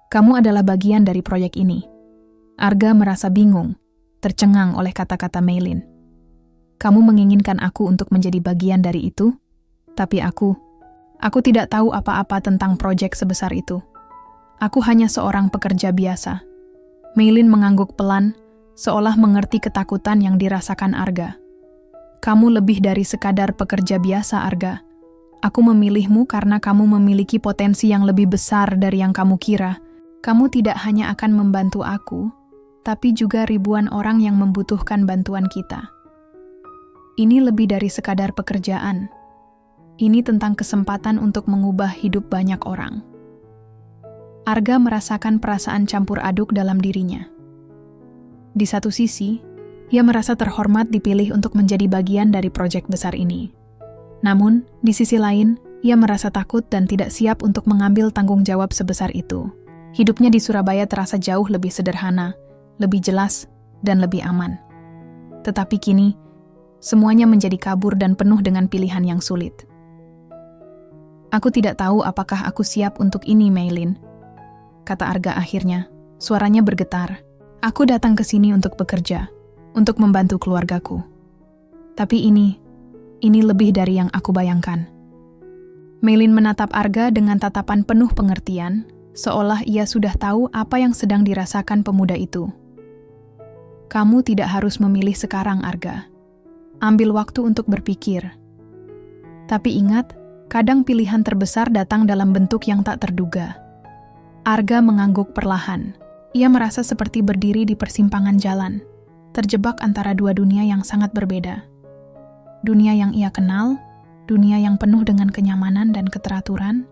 Kamu adalah bagian dari proyek ini. Arga merasa bingung, tercengang oleh kata-kata Meilin. Kamu menginginkan aku untuk menjadi bagian dari itu? Tapi aku tidak tahu apa-apa tentang proyek sebesar itu. Aku hanya seorang pekerja biasa. Meilin mengangguk pelan, seolah mengerti ketakutan yang dirasakan Arga. Kamu lebih dari sekadar pekerja biasa, Arga. Aku memilihmu karena kamu memiliki potensi yang lebih besar dari yang kamu kira. Kamu tidak hanya akan membantu aku, tapi juga ribuan orang yang membutuhkan bantuan kita. Ini lebih dari sekadar pekerjaan. Ini tentang kesempatan untuk mengubah hidup banyak orang. Arga merasakan perasaan campur aduk dalam dirinya. Di satu sisi, ia merasa terhormat dipilih untuk menjadi bagian dari proyek besar ini. Namun, di sisi lain, ia merasa takut dan tidak siap untuk mengambil tanggung jawab sebesar itu. Hidupnya di Surabaya terasa jauh lebih sederhana, lebih jelas, dan lebih aman. Tetapi kini, semuanya menjadi kabur dan penuh dengan pilihan yang sulit. Aku tidak tahu apakah aku siap untuk ini, Meilin, kata Arga akhirnya. Suaranya bergetar. Aku datang ke sini untuk bekerja, untuk membantu keluargaku. Tapi ini lebih dari yang aku bayangkan. Meilin menatap Arga dengan tatapan penuh pengertian, seolah ia sudah tahu apa yang sedang dirasakan pemuda itu. Kamu tidak harus memilih sekarang, Arga. Ambil waktu untuk berpikir. Tapi ingat, kadang pilihan terbesar datang dalam bentuk yang tak terduga. Arga mengangguk perlahan. Ia merasa seperti berdiri di persimpangan jalan, terjebak antara dua dunia yang sangat berbeda. Dunia yang ia kenal, dunia yang penuh dengan kenyamanan dan keteraturan,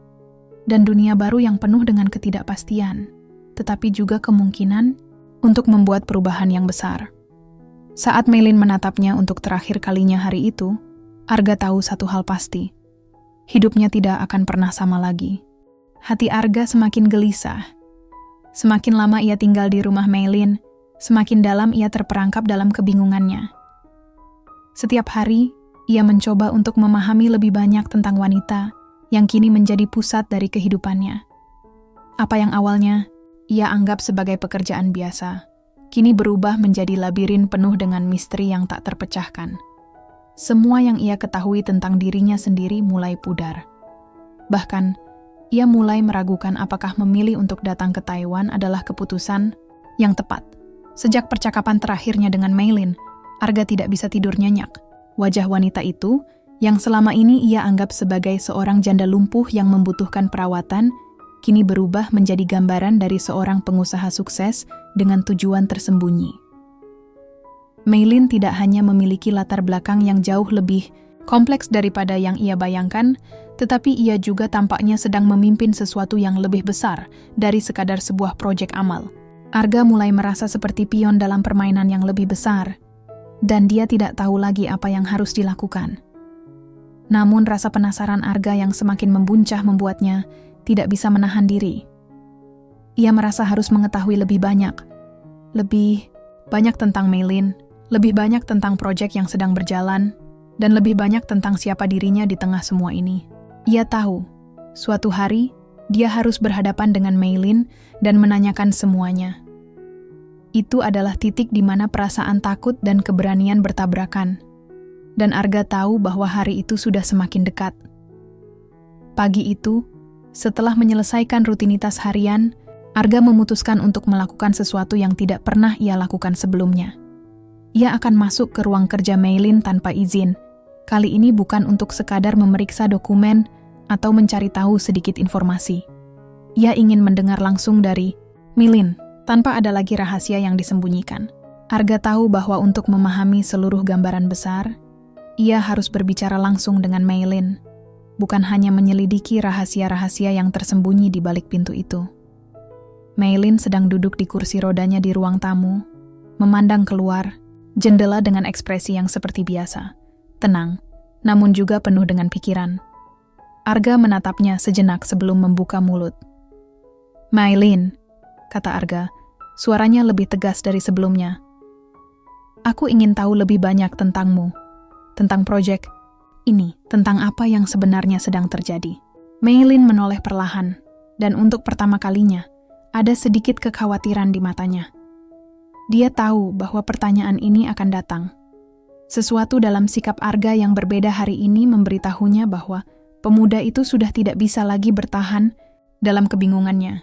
dan dunia baru yang penuh dengan ketidakpastian, tetapi juga kemungkinan untuk membuat perubahan yang besar. Saat Meilin menatapnya untuk terakhir kalinya hari itu, Arga tahu satu hal pasti. Hidupnya tidak akan pernah sama lagi. Hati Arga semakin gelisah. Semakin lama ia tinggal di rumah Meilin, semakin dalam ia terperangkap dalam kebingungannya. Setiap hari, ia mencoba untuk memahami lebih banyak tentang wanita yang kini menjadi pusat dari kehidupannya. Apa yang awalnya ia anggap sebagai pekerjaan biasa, kini berubah menjadi labirin penuh dengan misteri yang tak terpecahkan. Semua yang ia ketahui tentang dirinya sendiri mulai pudar. Bahkan, ia mulai meragukan apakah memilih untuk datang ke Taiwan adalah keputusan yang tepat. Sejak percakapan terakhirnya dengan Meilin, Arga tidak bisa tidur nyenyak. Wajah wanita itu, yang selama ini ia anggap sebagai seorang janda lumpuh yang membutuhkan perawatan, kini berubah menjadi gambaran dari seorang pengusaha sukses dengan tujuan tersembunyi. Meilin tidak hanya memiliki latar belakang yang jauh lebih kompleks daripada yang ia bayangkan, tetapi ia juga tampaknya sedang memimpin sesuatu yang lebih besar dari sekadar sebuah proyek amal. Arga mulai merasa seperti pion dalam permainan yang lebih besar, dan dia tidak tahu lagi apa yang harus dilakukan. Namun rasa penasaran Arga yang semakin membuncah membuatnya tidak bisa menahan diri. Ia merasa harus mengetahui lebih banyak tentang Meilin, lebih banyak tentang proyek yang sedang berjalan, dan lebih banyak tentang siapa dirinya di tengah semua ini. Ia tahu, suatu hari, dia harus berhadapan dengan Meilin dan menanyakan semuanya. Itu adalah titik di mana perasaan takut dan keberanian bertabrakan. Dan Arga tahu bahwa hari itu sudah semakin dekat. Pagi itu, setelah menyelesaikan rutinitas harian, Arga memutuskan untuk melakukan sesuatu yang tidak pernah ia lakukan sebelumnya. Ia akan masuk ke ruang kerja Meilin tanpa izin. Kali ini bukan untuk sekadar memeriksa dokumen atau mencari tahu sedikit informasi. Ia ingin mendengar langsung dari Meilin, tanpa ada lagi rahasia yang disembunyikan. Arga tahu bahwa untuk memahami seluruh gambaran besar, ia harus berbicara langsung dengan Meilin, bukan hanya menyelidiki rahasia-rahasia yang tersembunyi di balik pintu itu. Meilin sedang duduk di kursi rodanya di ruang tamu, memandang keluar, jendela dengan ekspresi yang seperti biasa. Tenang, namun juga penuh dengan pikiran. Arga menatapnya sejenak sebelum membuka mulut. "Meilin," kata Arga, suaranya lebih tegas dari sebelumnya. "Aku ingin tahu lebih banyak tentangmu, tentang proyek ini, tentang apa yang sebenarnya sedang terjadi." Meilin menoleh perlahan, dan untuk pertama kalinya, ada sedikit kekhawatiran di matanya. Dia tahu bahwa pertanyaan ini akan datang. Sesuatu dalam sikap Arga yang berbeda hari ini memberitahunya bahwa pemuda itu sudah tidak bisa lagi bertahan dalam kebingungannya.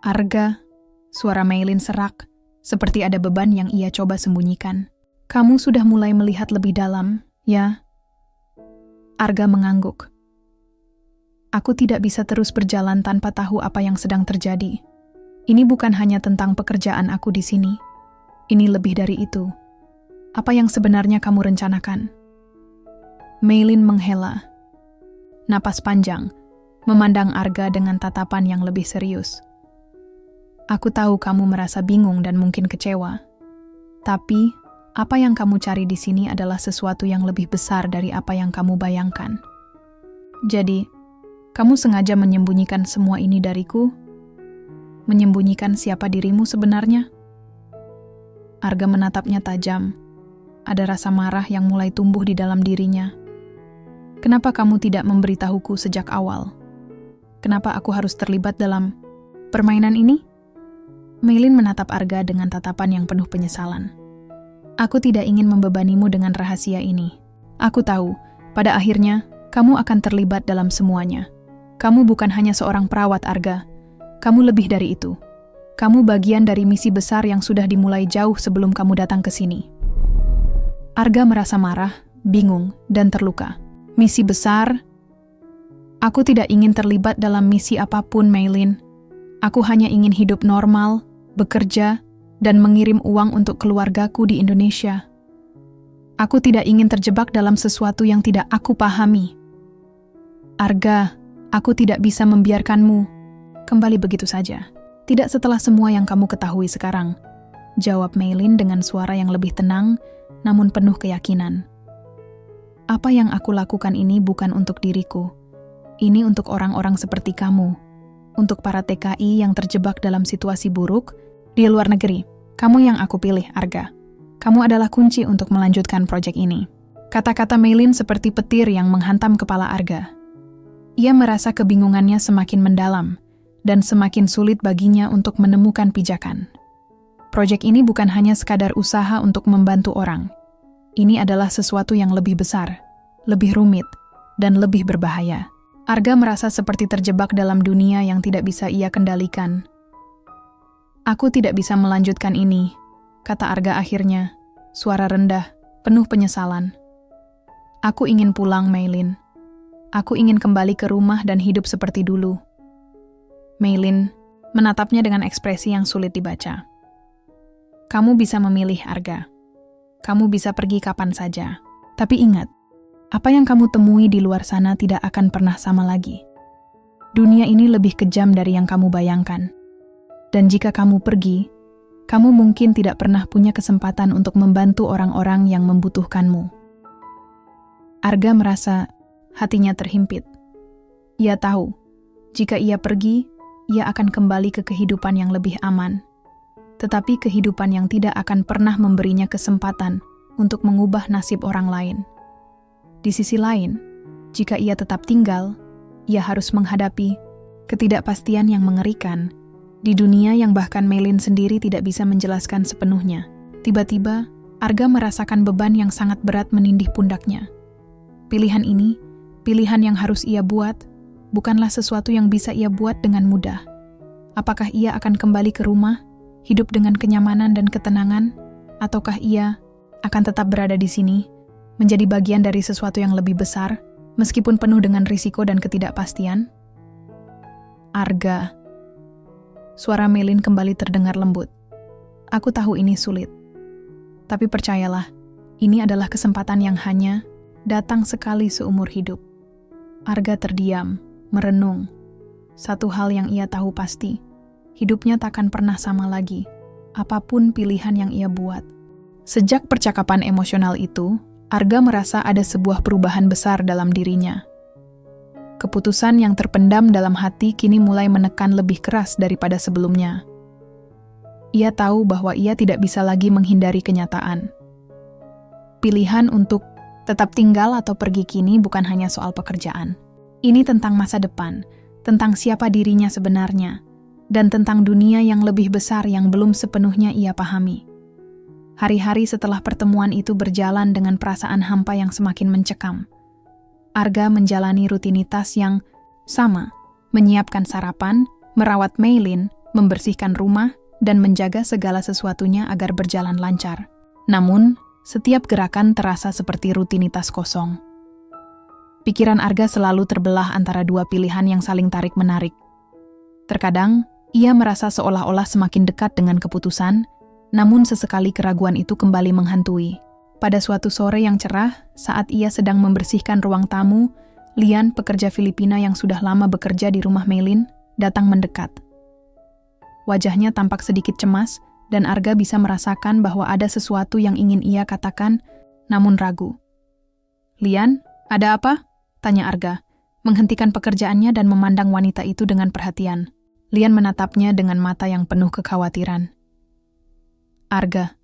"Arga," suara Meilin serak, seperti ada beban yang ia coba sembunyikan. "Kamu sudah mulai melihat lebih dalam, ya?" Arga mengangguk. "Aku tidak bisa terus berjalan tanpa tahu apa yang sedang terjadi. Ini bukan hanya tentang pekerjaan aku di sini. Ini lebih dari itu. Apa yang sebenarnya kamu rencanakan?" Meilin menghela napas panjang, memandang Arga dengan tatapan yang lebih serius. "Aku tahu kamu merasa bingung dan mungkin kecewa. Tapi, apa yang kamu cari di sini adalah sesuatu yang lebih besar dari apa yang kamu bayangkan. Jadi, kamu sengaja menyembunyikan semua ini dariku? Menyembunyikan siapa dirimu sebenarnya?" Arga menatapnya tajam. Ada rasa marah yang mulai tumbuh di dalam dirinya. "Kenapa kamu tidak memberitahuku sejak awal? Kenapa aku harus terlibat dalam permainan ini?" Meilin menatap Arga dengan tatapan yang penuh penyesalan. "Aku tidak ingin membebanimu dengan rahasia ini. Aku tahu, pada akhirnya, kamu akan terlibat dalam semuanya. Kamu bukan hanya seorang perawat, Arga. Kamu lebih dari itu. Kamu bagian dari misi besar yang sudah dimulai jauh sebelum kamu datang ke sini." Arga merasa marah, bingung, dan terluka. "Misi besar? Aku tidak ingin terlibat dalam misi apapun, Meilin. Aku hanya ingin hidup normal, bekerja, dan mengirim uang untuk keluargaku di Indonesia. Aku tidak ingin terjebak dalam sesuatu yang tidak aku pahami. Arga, aku tidak bisa membiarkanmu kembali begitu saja. Tidak setelah semua yang kamu ketahui sekarang," jawab Meilin dengan suara yang lebih tenang, namun penuh keyakinan. "Apa yang aku lakukan ini bukan untuk diriku. Ini untuk orang-orang seperti kamu untuk para TKI yang terjebak dalam situasi buruk di luar negeri. Kamu yang aku pilih, Arga. Kamu adalah kunci untuk melanjutkan proyek ini. Kata-kata Meilin seperti petir yang menghantam kepala Arga. Ia merasa kebingungannya semakin mendalam, dan semakin sulit baginya untuk menemukan pijakan. Proyek ini bukan hanya sekadar usaha untuk membantu orang. Ini adalah sesuatu yang lebih besar, lebih rumit, dan lebih berbahaya. Arga merasa seperti terjebak dalam dunia yang tidak bisa ia kendalikan. Aku tidak bisa melanjutkan ini, kata Arga akhirnya, suara rendah, penuh penyesalan. Aku ingin pulang, Meilin. Aku ingin kembali ke rumah dan hidup seperti dulu. Meilin menatapnya dengan ekspresi yang sulit dibaca. Kamu bisa memilih, Arga. Kamu bisa pergi kapan saja. Tapi ingat, apa yang kamu temui di luar sana tidak akan pernah sama lagi. Dunia ini lebih kejam dari yang kamu bayangkan. Dan jika kamu pergi, kamu mungkin tidak pernah punya kesempatan untuk membantu orang-orang yang membutuhkanmu. Arga merasa hatinya terhimpit. Ia tahu, jika ia pergi, ia akan kembali ke kehidupan yang lebih aman. Tetapi kehidupan yang tidak akan pernah memberinya kesempatan untuk mengubah nasib orang lain. Di sisi lain, jika ia tetap tinggal, ia harus menghadapi ketidakpastian yang mengerikan di dunia yang bahkan Meilin sendiri tidak bisa menjelaskan sepenuhnya. Tiba-tiba, Arga merasakan beban yang sangat berat menindih pundaknya. Pilihan ini, pilihan yang harus ia buat, bukanlah sesuatu yang bisa ia buat dengan mudah. Apakah ia akan kembali ke rumah, hidup dengan kenyamanan dan ketenangan, ataukah ia akan tetap berada di sini, menjadi bagian dari sesuatu yang lebih besar, meskipun penuh dengan risiko dan ketidakpastian? Arga. Suara Meilin kembali terdengar lembut. Aku tahu ini sulit. Tapi percayalah, ini adalah kesempatan yang hanya datang sekali seumur hidup. Arga terdiam, merenung. Satu hal yang ia tahu pasti, hidupnya takkan pernah sama lagi, apapun pilihan yang ia buat. Sejak percakapan emosional itu, Arga merasa ada sebuah perubahan besar dalam dirinya. Keputusan yang terpendam dalam hati kini mulai menekan lebih keras daripada sebelumnya. Ia tahu bahwa ia tidak bisa lagi menghindari kenyataan. Pilihan untuk tetap tinggal atau pergi kini bukan hanya soal pekerjaan. Ini tentang masa depan, tentang siapa dirinya sebenarnya, dan tentang dunia yang lebih besar yang belum sepenuhnya ia pahami. Hari-hari setelah pertemuan itu berjalan dengan perasaan hampa yang semakin mencekam. Arga menjalani rutinitas yang sama, menyiapkan sarapan, merawat Meilin, membersihkan rumah, dan menjaga segala sesuatunya agar berjalan lancar. Namun, setiap gerakan terasa seperti rutinitas kosong. Pikiran Arga selalu terbelah antara dua pilihan yang saling tarik-menarik. Terkadang, ia merasa seolah-olah semakin dekat dengan keputusan, namun sesekali keraguan itu kembali menghantui. Pada suatu sore yang cerah, saat ia sedang membersihkan ruang tamu, Lian, pekerja Filipina yang sudah lama bekerja di rumah Meilin, datang mendekat. Wajahnya tampak sedikit cemas, dan Arga bisa merasakan bahwa ada sesuatu yang ingin ia katakan, namun ragu. "Lian, ada apa?" tanya Arga, menghentikan pekerjaannya dan memandang wanita itu dengan perhatian. Lian menatapnya dengan mata yang penuh kekhawatiran. "Arga,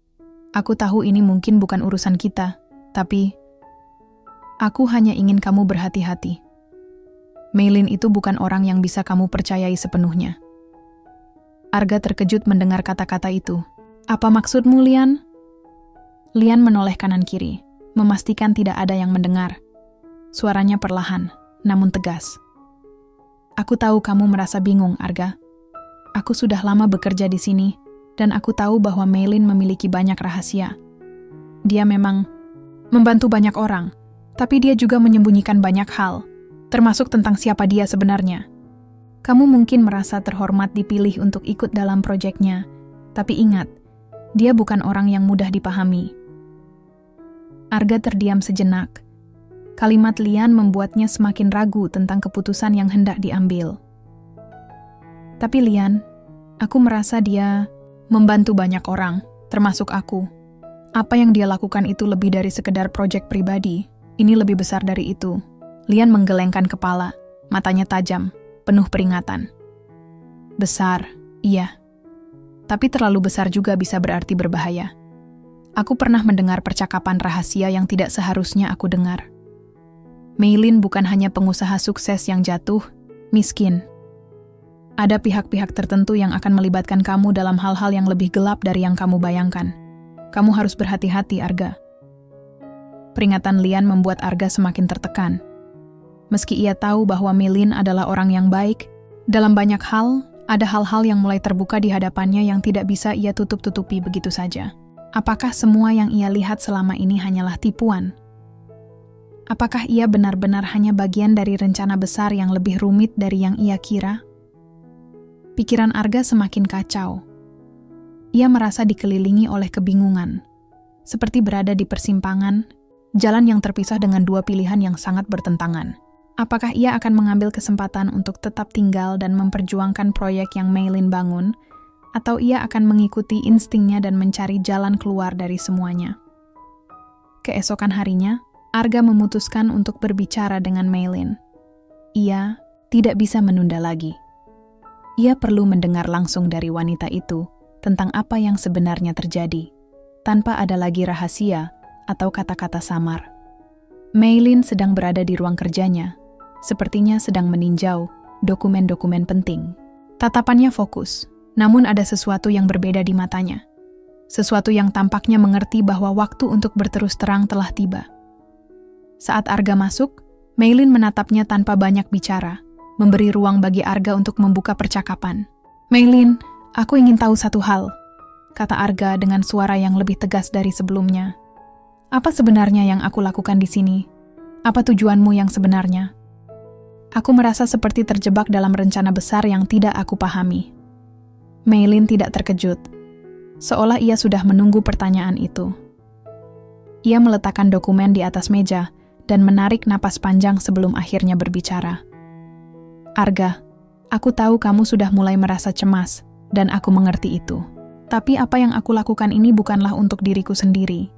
aku tahu ini mungkin bukan urusan kita, tapi aku hanya ingin kamu berhati-hati. Meilin itu bukan orang yang bisa kamu percayai sepenuhnya." Arga terkejut mendengar kata-kata itu. "Apa maksudmu, Lian?" Lian menoleh kanan kiri, memastikan tidak ada yang mendengar. Suaranya perlahan, namun tegas. "Aku tahu kamu merasa bingung, Arga. Aku sudah lama bekerja di sini, dan aku tahu bahwa Meilin memiliki banyak rahasia. Dia memang membantu banyak orang, tapi dia juga menyembunyikan banyak hal, termasuk tentang siapa dia sebenarnya. Kamu mungkin merasa terhormat dipilih untuk ikut dalam proyeknya, tapi ingat, dia bukan orang yang mudah dipahami." Arga terdiam sejenak. Kalimat Lian membuatnya semakin ragu tentang keputusan yang hendak diambil. "Tapi Lian, aku merasa dia membantu banyak orang, termasuk aku. Apa yang dia lakukan itu lebih dari sekedar proyek pribadi. Ini lebih besar dari itu." Lian menggelengkan kepala, matanya tajam, penuh peringatan. Besar, iya. Tapi terlalu besar juga bisa berarti berbahaya. Aku pernah mendengar percakapan rahasia yang tidak seharusnya aku dengar. Maylin bukan hanya pengusaha sukses yang jatuh, miskin. Ada pihak-pihak tertentu yang akan melibatkan kamu dalam hal-hal yang lebih gelap dari yang kamu bayangkan. Kamu harus berhati-hati, Arga. Peringatan Lian membuat Arga semakin tertekan. Meski ia tahu bahwa Maylin adalah orang yang baik, dalam banyak hal, ada hal-hal yang mulai terbuka di hadapannya yang tidak bisa ia tutup-tutupi begitu saja. Apakah semua yang ia lihat selama ini hanyalah tipuan? Apakah ia benar-benar hanya bagian dari rencana besar yang lebih rumit dari yang ia kira? Pikiran Arga semakin kacau. Ia merasa dikelilingi oleh kebingungan, seperti berada di persimpangan, jalan yang terpisah dengan dua pilihan yang sangat bertentangan. Apakah ia akan mengambil kesempatan untuk tetap tinggal dan memperjuangkan proyek yang Maylin bangun, atau ia akan mengikuti instingnya dan mencari jalan keluar dari semuanya? Keesokan harinya, Arga memutuskan untuk berbicara dengan Maylin. Ia tidak bisa menunda lagi. Ia perlu mendengar langsung dari wanita itu tentang apa yang sebenarnya terjadi, tanpa ada lagi rahasia atau kata-kata samar. Maylin sedang berada di ruang kerjanya, sepertinya sedang meninjau dokumen-dokumen penting. Tatapannya fokus, namun ada sesuatu yang berbeda di matanya. Sesuatu yang tampaknya mengerti bahwa waktu untuk berterus terang telah tiba. Saat Arga masuk, Maylin menatapnya tanpa banyak bicara, memberi ruang bagi Arga untuk membuka percakapan. "Maylin, aku ingin tahu satu hal," kata Arga dengan suara yang lebih tegas dari sebelumnya. "Apa sebenarnya yang aku lakukan di sini? Apa tujuanmu yang sebenarnya? Aku merasa seperti terjebak dalam rencana besar yang tidak aku pahami." Maylin tidak terkejut, seolah ia sudah menunggu pertanyaan itu. Ia meletakkan dokumen di atas meja dan menarik napas panjang sebelum akhirnya berbicara. "Arga, aku tahu kamu sudah mulai merasa cemas, dan aku mengerti itu. Tapi apa yang aku lakukan ini bukanlah untuk diriku sendiri.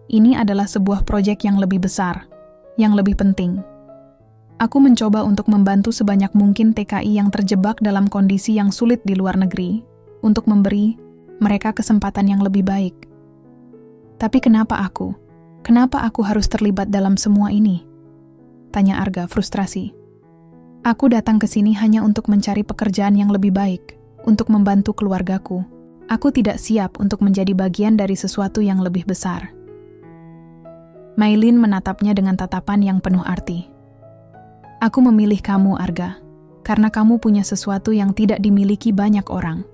Ini adalah sebuah proyek yang lebih besar, yang lebih penting. Aku mencoba untuk membantu sebanyak mungkin TKI yang terjebak dalam kondisi yang sulit di luar negeri, untuk memberi mereka kesempatan yang lebih baik. Tapi kenapa aku? Kenapa aku harus terlibat dalam semua ini?" tanya Arga frustrasi. "Aku datang ke sini hanya untuk mencari pekerjaan yang lebih baik, untuk membantu keluargaku. Aku tidak siap untuk menjadi bagian dari sesuatu yang lebih besar." Maylin menatapnya dengan tatapan yang penuh arti. "Aku memilih kamu, Arga, karena kamu punya sesuatu yang tidak dimiliki banyak orang.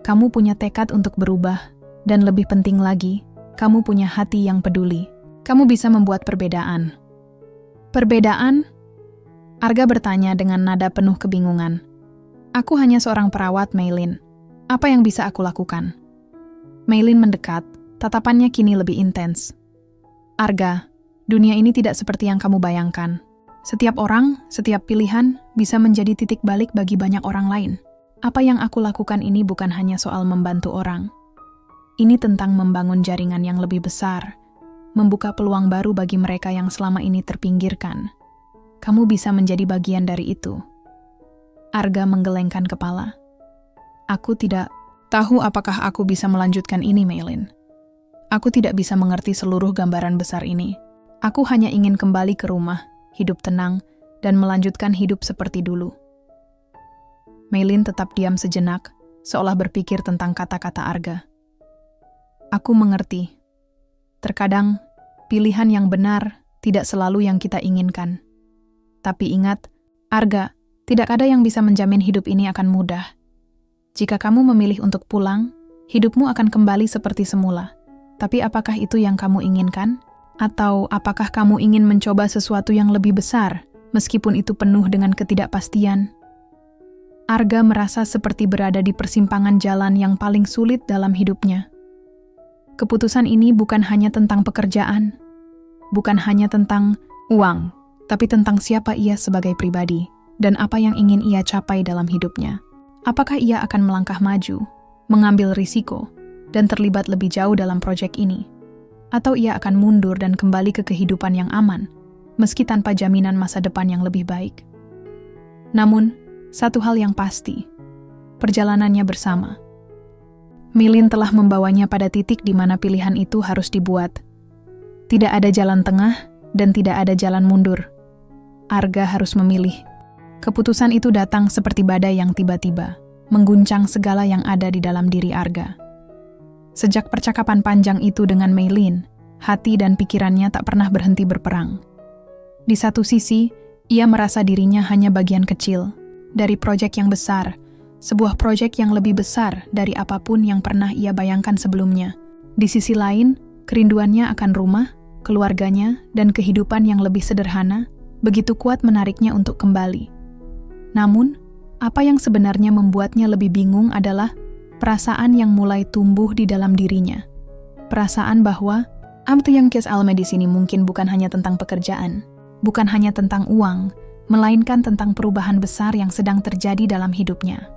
Kamu punya tekad untuk berubah, dan lebih penting lagi, kamu punya hati yang peduli. Kamu bisa membuat perbedaan." "Perbedaan?" Arga bertanya dengan nada penuh kebingungan. "Aku hanya seorang perawat, Maylin. Apa yang bisa aku lakukan?" Maylin mendekat, tatapannya kini lebih intens. "Arga, dunia ini tidak seperti yang kamu bayangkan. Setiap orang, setiap pilihan bisa menjadi titik balik bagi banyak orang lain. Apa yang aku lakukan ini bukan hanya soal membantu orang. Ini tentang membangun jaringan yang lebih besar, membuka peluang baru bagi mereka yang selama ini terpinggirkan. Kamu bisa menjadi bagian dari itu." Arga menggelengkan kepala. "Aku tidak tahu apakah aku bisa melanjutkan ini, Maylin. Aku tidak bisa mengerti seluruh gambaran besar ini. Aku hanya ingin kembali ke rumah, hidup tenang, dan melanjutkan hidup seperti dulu." Maylin tetap diam sejenak, seolah berpikir tentang kata-kata Arga. "Aku mengerti. Terkadang, pilihan yang benar tidak selalu yang kita inginkan. Tapi ingat, Arga, tidak ada yang bisa menjamin hidup ini akan mudah. Jika kamu memilih untuk pulang, hidupmu akan kembali seperti semula. Tapi apakah itu yang kamu inginkan? Atau apakah kamu ingin mencoba sesuatu yang lebih besar, meskipun itu penuh dengan ketidakpastian?" Arga merasa seperti berada di persimpangan jalan yang paling sulit dalam hidupnya. Keputusan ini bukan hanya tentang pekerjaan, bukan hanya tentang uang, tapi tentang siapa ia sebagai pribadi, dan apa yang ingin ia capai dalam hidupnya. Apakah ia akan melangkah maju, mengambil risiko, dan terlibat lebih jauh dalam proyek ini? Atau ia akan mundur dan kembali ke kehidupan yang aman, meski tanpa jaminan masa depan yang lebih baik? Namun, satu hal yang pasti, perjalanannya bersama. Meilin telah membawanya pada titik di mana pilihan itu harus dibuat. Tidak ada jalan tengah dan tidak ada jalan mundur. Arga harus memilih. Keputusan itu datang seperti badai yang tiba-tiba, mengguncang segala yang ada di dalam diri Arga. Sejak percakapan panjang itu dengan Meilin, hati dan pikirannya tak pernah berhenti berperang. Di satu sisi, ia merasa dirinya hanya bagian kecil dari proyek yang besar, sebuah proyek yang lebih besar dari apapun yang pernah ia bayangkan sebelumnya. Di sisi lain, kerinduannya akan rumah, keluarganya, dan kehidupan yang lebih sederhana begitu kuat menariknya untuk kembali. Namun, apa yang sebenarnya membuatnya lebih bingung adalah perasaan yang mulai tumbuh di dalam dirinya. Perasaan bahwa Amte yang Kes Alme di sini mungkin bukan hanya tentang pekerjaan, bukan hanya tentang uang, melainkan tentang perubahan besar yang sedang terjadi dalam hidupnya.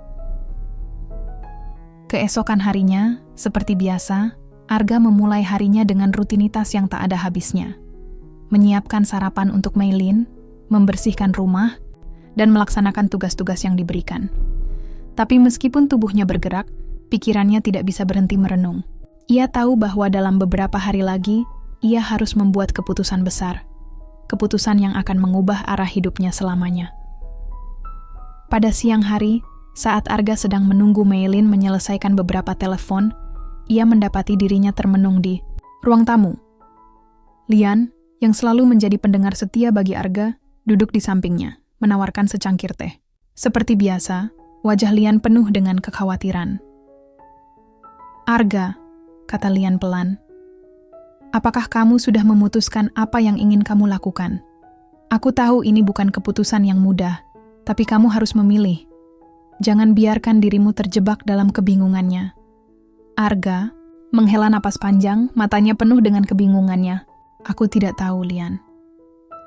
Keesokan harinya, seperti biasa, Arga memulai harinya dengan rutinitas yang tak ada habisnya. Menyiapkan sarapan untuk Meilin, membersihkan rumah, dan melaksanakan tugas-tugas yang diberikan. Tapi meskipun tubuhnya bergerak, pikirannya tidak bisa berhenti merenung. Ia tahu bahwa dalam beberapa hari lagi, ia harus membuat keputusan besar. Keputusan yang akan mengubah arah hidupnya selamanya. Pada siang hari, saat Arga sedang menunggu Meilin menyelesaikan beberapa telepon, ia mendapati dirinya termenung di ruang tamu. Lian, yang selalu menjadi pendengar setia bagi Arga, duduk di sampingnya, menawarkan secangkir teh. Seperti biasa, wajah Lian penuh dengan kekhawatiran. "Arga," kata Lian pelan, "apakah kamu sudah memutuskan apa yang ingin kamu lakukan? Aku tahu ini bukan keputusan yang mudah, tapi kamu harus memilih. Jangan biarkan dirimu terjebak dalam kebingungannya." Arga menghela napas panjang, matanya penuh dengan kebingungannya. "Aku tidak tahu, Lian.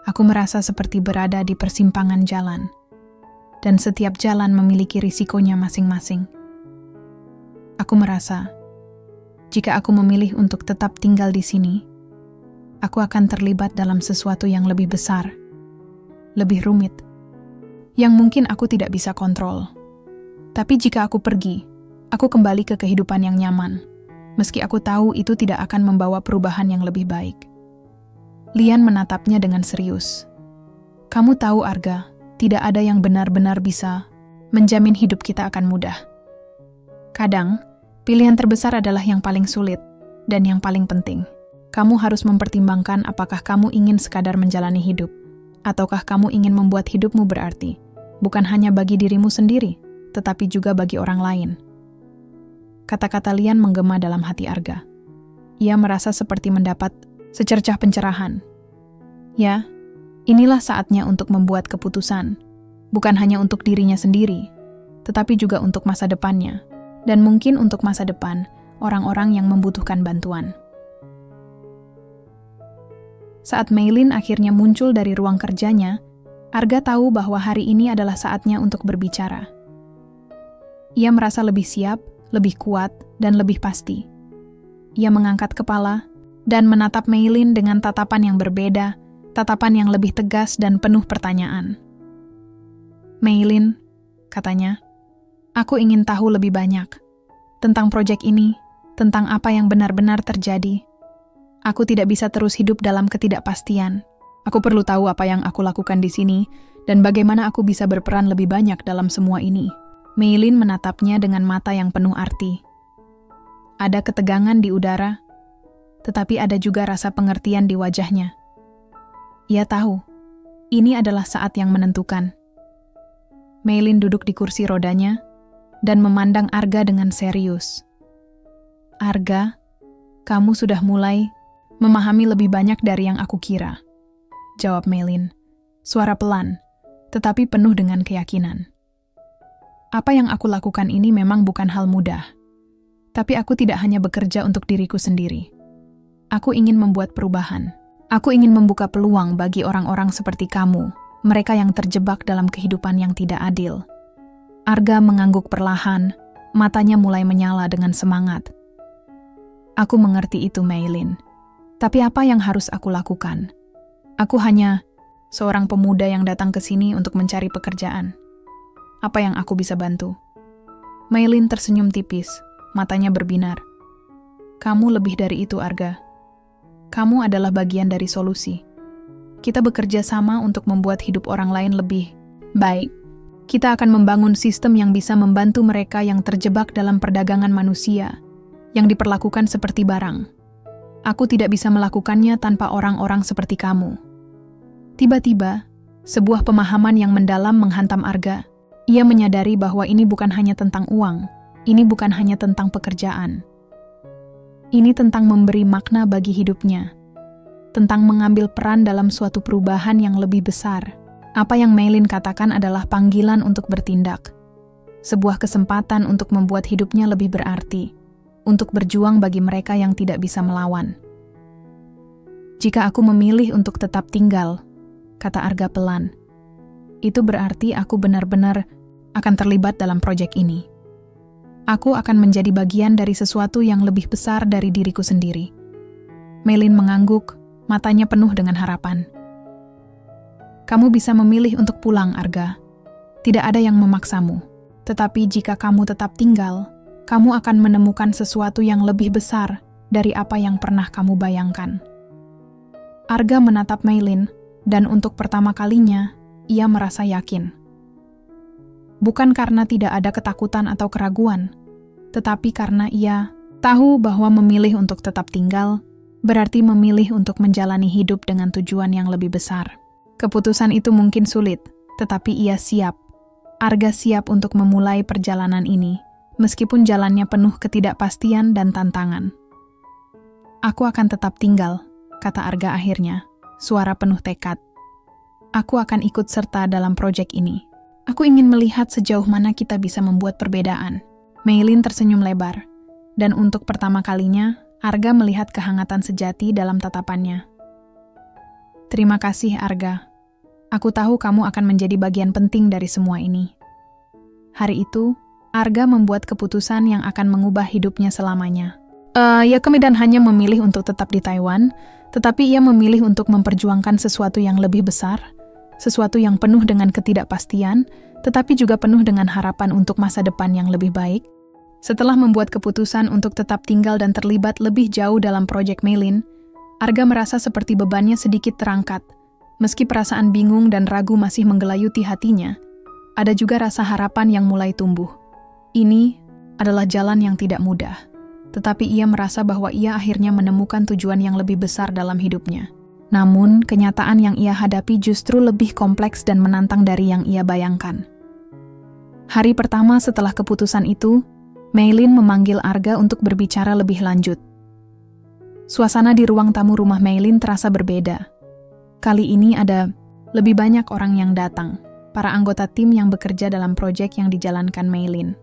Aku merasa seperti berada di persimpangan jalan. Dan setiap jalan memiliki risikonya masing-masing. Aku merasa, jika aku memilih untuk tetap tinggal di sini, aku akan terlibat dalam sesuatu yang lebih besar, lebih rumit, yang mungkin aku tidak bisa kontrol. Tapi jika aku pergi, aku kembali ke kehidupan yang nyaman, meski aku tahu itu tidak akan membawa perubahan yang lebih baik." Lian menatapnya dengan serius. "Kamu tahu, Arga, tidak ada yang benar-benar bisa menjamin hidup kita akan mudah. Kadang, pilihan terbesar adalah yang paling sulit dan yang paling penting. Kamu harus mempertimbangkan apakah kamu ingin sekadar menjalani hidup, ataukah kamu ingin membuat hidupmu berarti, bukan hanya bagi dirimu sendiri, tetapi juga bagi orang lain." Kata-kata Lian menggema dalam hati Arga. Ia merasa seperti mendapat secercah pencerahan. Ya, inilah saatnya untuk membuat keputusan, bukan hanya untuk dirinya sendiri, tetapi juga untuk masa depannya, dan mungkin untuk masa depan orang-orang yang membutuhkan bantuan. Saat Meilin akhirnya muncul dari ruang kerjanya, Arga tahu bahwa hari ini adalah saatnya untuk berbicara. Ia merasa lebih siap, lebih kuat, dan lebih pasti. Ia mengangkat kepala dan menatap Meilin dengan tatapan yang berbeda, tatapan yang lebih tegas dan penuh pertanyaan. "Meilin," katanya, "aku ingin tahu lebih banyak tentang proyek ini, tentang apa yang benar-benar terjadi. Aku tidak bisa terus hidup dalam ketidakpastian. Aku perlu tahu apa yang aku lakukan di sini dan bagaimana aku bisa berperan lebih banyak dalam semua ini." Meilin menatapnya dengan mata yang penuh arti. Ada ketegangan di udara, tetapi ada juga rasa pengertian di wajahnya. Ia tahu, ini adalah saat yang menentukan. Meilin duduk di kursi rodanya dan memandang Arga dengan serius. "Arga, kamu sudah mulai memahami lebih banyak dari yang aku kira," jawab Meilin, suara pelan, tetapi penuh dengan keyakinan. "Apa yang aku lakukan ini memang bukan hal mudah, tapi aku tidak hanya bekerja untuk diriku sendiri. Aku ingin membuat perubahan. Aku ingin membuka peluang bagi orang-orang seperti kamu, mereka yang terjebak dalam kehidupan yang tidak adil." Arga mengangguk perlahan, matanya mulai menyala dengan semangat. "Aku mengerti itu, Meilin. Tapi apa yang harus aku lakukan? Aku hanya seorang pemuda yang datang ke sini untuk mencari pekerjaan. Apa yang aku bisa bantu?" Maylin tersenyum tipis, matanya berbinar. Kamu lebih dari itu, Arga. Kamu adalah bagian dari solusi. Kita bekerja sama untuk membuat hidup orang lain lebih baik. Kita akan membangun sistem yang bisa membantu mereka yang terjebak dalam perdagangan manusia, yang diperlakukan seperti barang. Aku tidak bisa melakukannya tanpa orang-orang seperti kamu. Tiba-tiba, sebuah pemahaman yang mendalam menghantam Arga. Ia menyadari bahwa ini bukan hanya tentang uang, ini bukan hanya tentang pekerjaan. Ini tentang memberi makna bagi hidupnya, tentang mengambil peran dalam suatu perubahan yang lebih besar. Apa yang Maylin katakan adalah panggilan untuk bertindak. Sebuah kesempatan untuk membuat hidupnya lebih berarti, untuk berjuang bagi mereka yang tidak bisa melawan. Jika aku memilih untuk tetap tinggal, kata Arga pelan, itu berarti aku benar-benar akan terlibat dalam proyek ini. Aku akan menjadi bagian dari sesuatu yang lebih besar dari diriku sendiri. Maylin mengangguk, matanya penuh dengan harapan. Kamu bisa memilih untuk pulang, Arga. Tidak ada yang memaksamu. Tetapi jika kamu tetap tinggal, kamu akan menemukan sesuatu yang lebih besar dari apa yang pernah kamu bayangkan. Arga menatap Maylin, dan untuk pertama kalinya, ia merasa yakin. Bukan karena tidak ada ketakutan atau keraguan, tetapi karena ia tahu bahwa memilih untuk tetap tinggal berarti memilih untuk menjalani hidup dengan tujuan yang lebih besar. Keputusan itu mungkin sulit, tetapi ia siap. Arga siap untuk memulai perjalanan ini, meskipun jalannya penuh ketidakpastian dan tantangan. Aku akan tetap tinggal, kata Arga akhirnya, suara penuh tekad. Aku akan ikut serta dalam proyek ini. Aku ingin melihat sejauh mana kita bisa membuat perbedaan. Maylin tersenyum lebar, dan untuk pertama kalinya, Arga melihat kehangatan sejati dalam tatapannya. Terima kasih, Arga. Aku tahu kamu akan menjadi bagian penting dari semua ini. Hari itu, Arga membuat keputusan yang akan mengubah hidupnya selamanya. Ia kemudian hanya memilih untuk tetap di Taiwan, tetapi ia memilih untuk memperjuangkan sesuatu yang lebih besar, sesuatu yang penuh dengan ketidakpastian, tetapi juga penuh dengan harapan untuk masa depan yang lebih baik. Setelah membuat keputusan untuk tetap tinggal dan terlibat lebih jauh dalam proyek Maylin, Arga merasa seperti bebannya sedikit terangkat. Meski perasaan bingung dan ragu masih menggelayuti hatinya, ada juga rasa harapan yang mulai tumbuh. Ini adalah jalan yang tidak mudah, tetapi ia merasa bahwa ia akhirnya menemukan tujuan yang lebih besar dalam hidupnya. Namun, kenyataan yang ia hadapi justru lebih kompleks dan menantang dari yang ia bayangkan. Hari pertama setelah keputusan itu, Maylin memanggil Arga untuk berbicara lebih lanjut. Suasana di ruang tamu rumah Maylin terasa berbeda. Kali ini ada lebih banyak orang yang datang, para anggota tim yang bekerja dalam proyek yang dijalankan Maylin.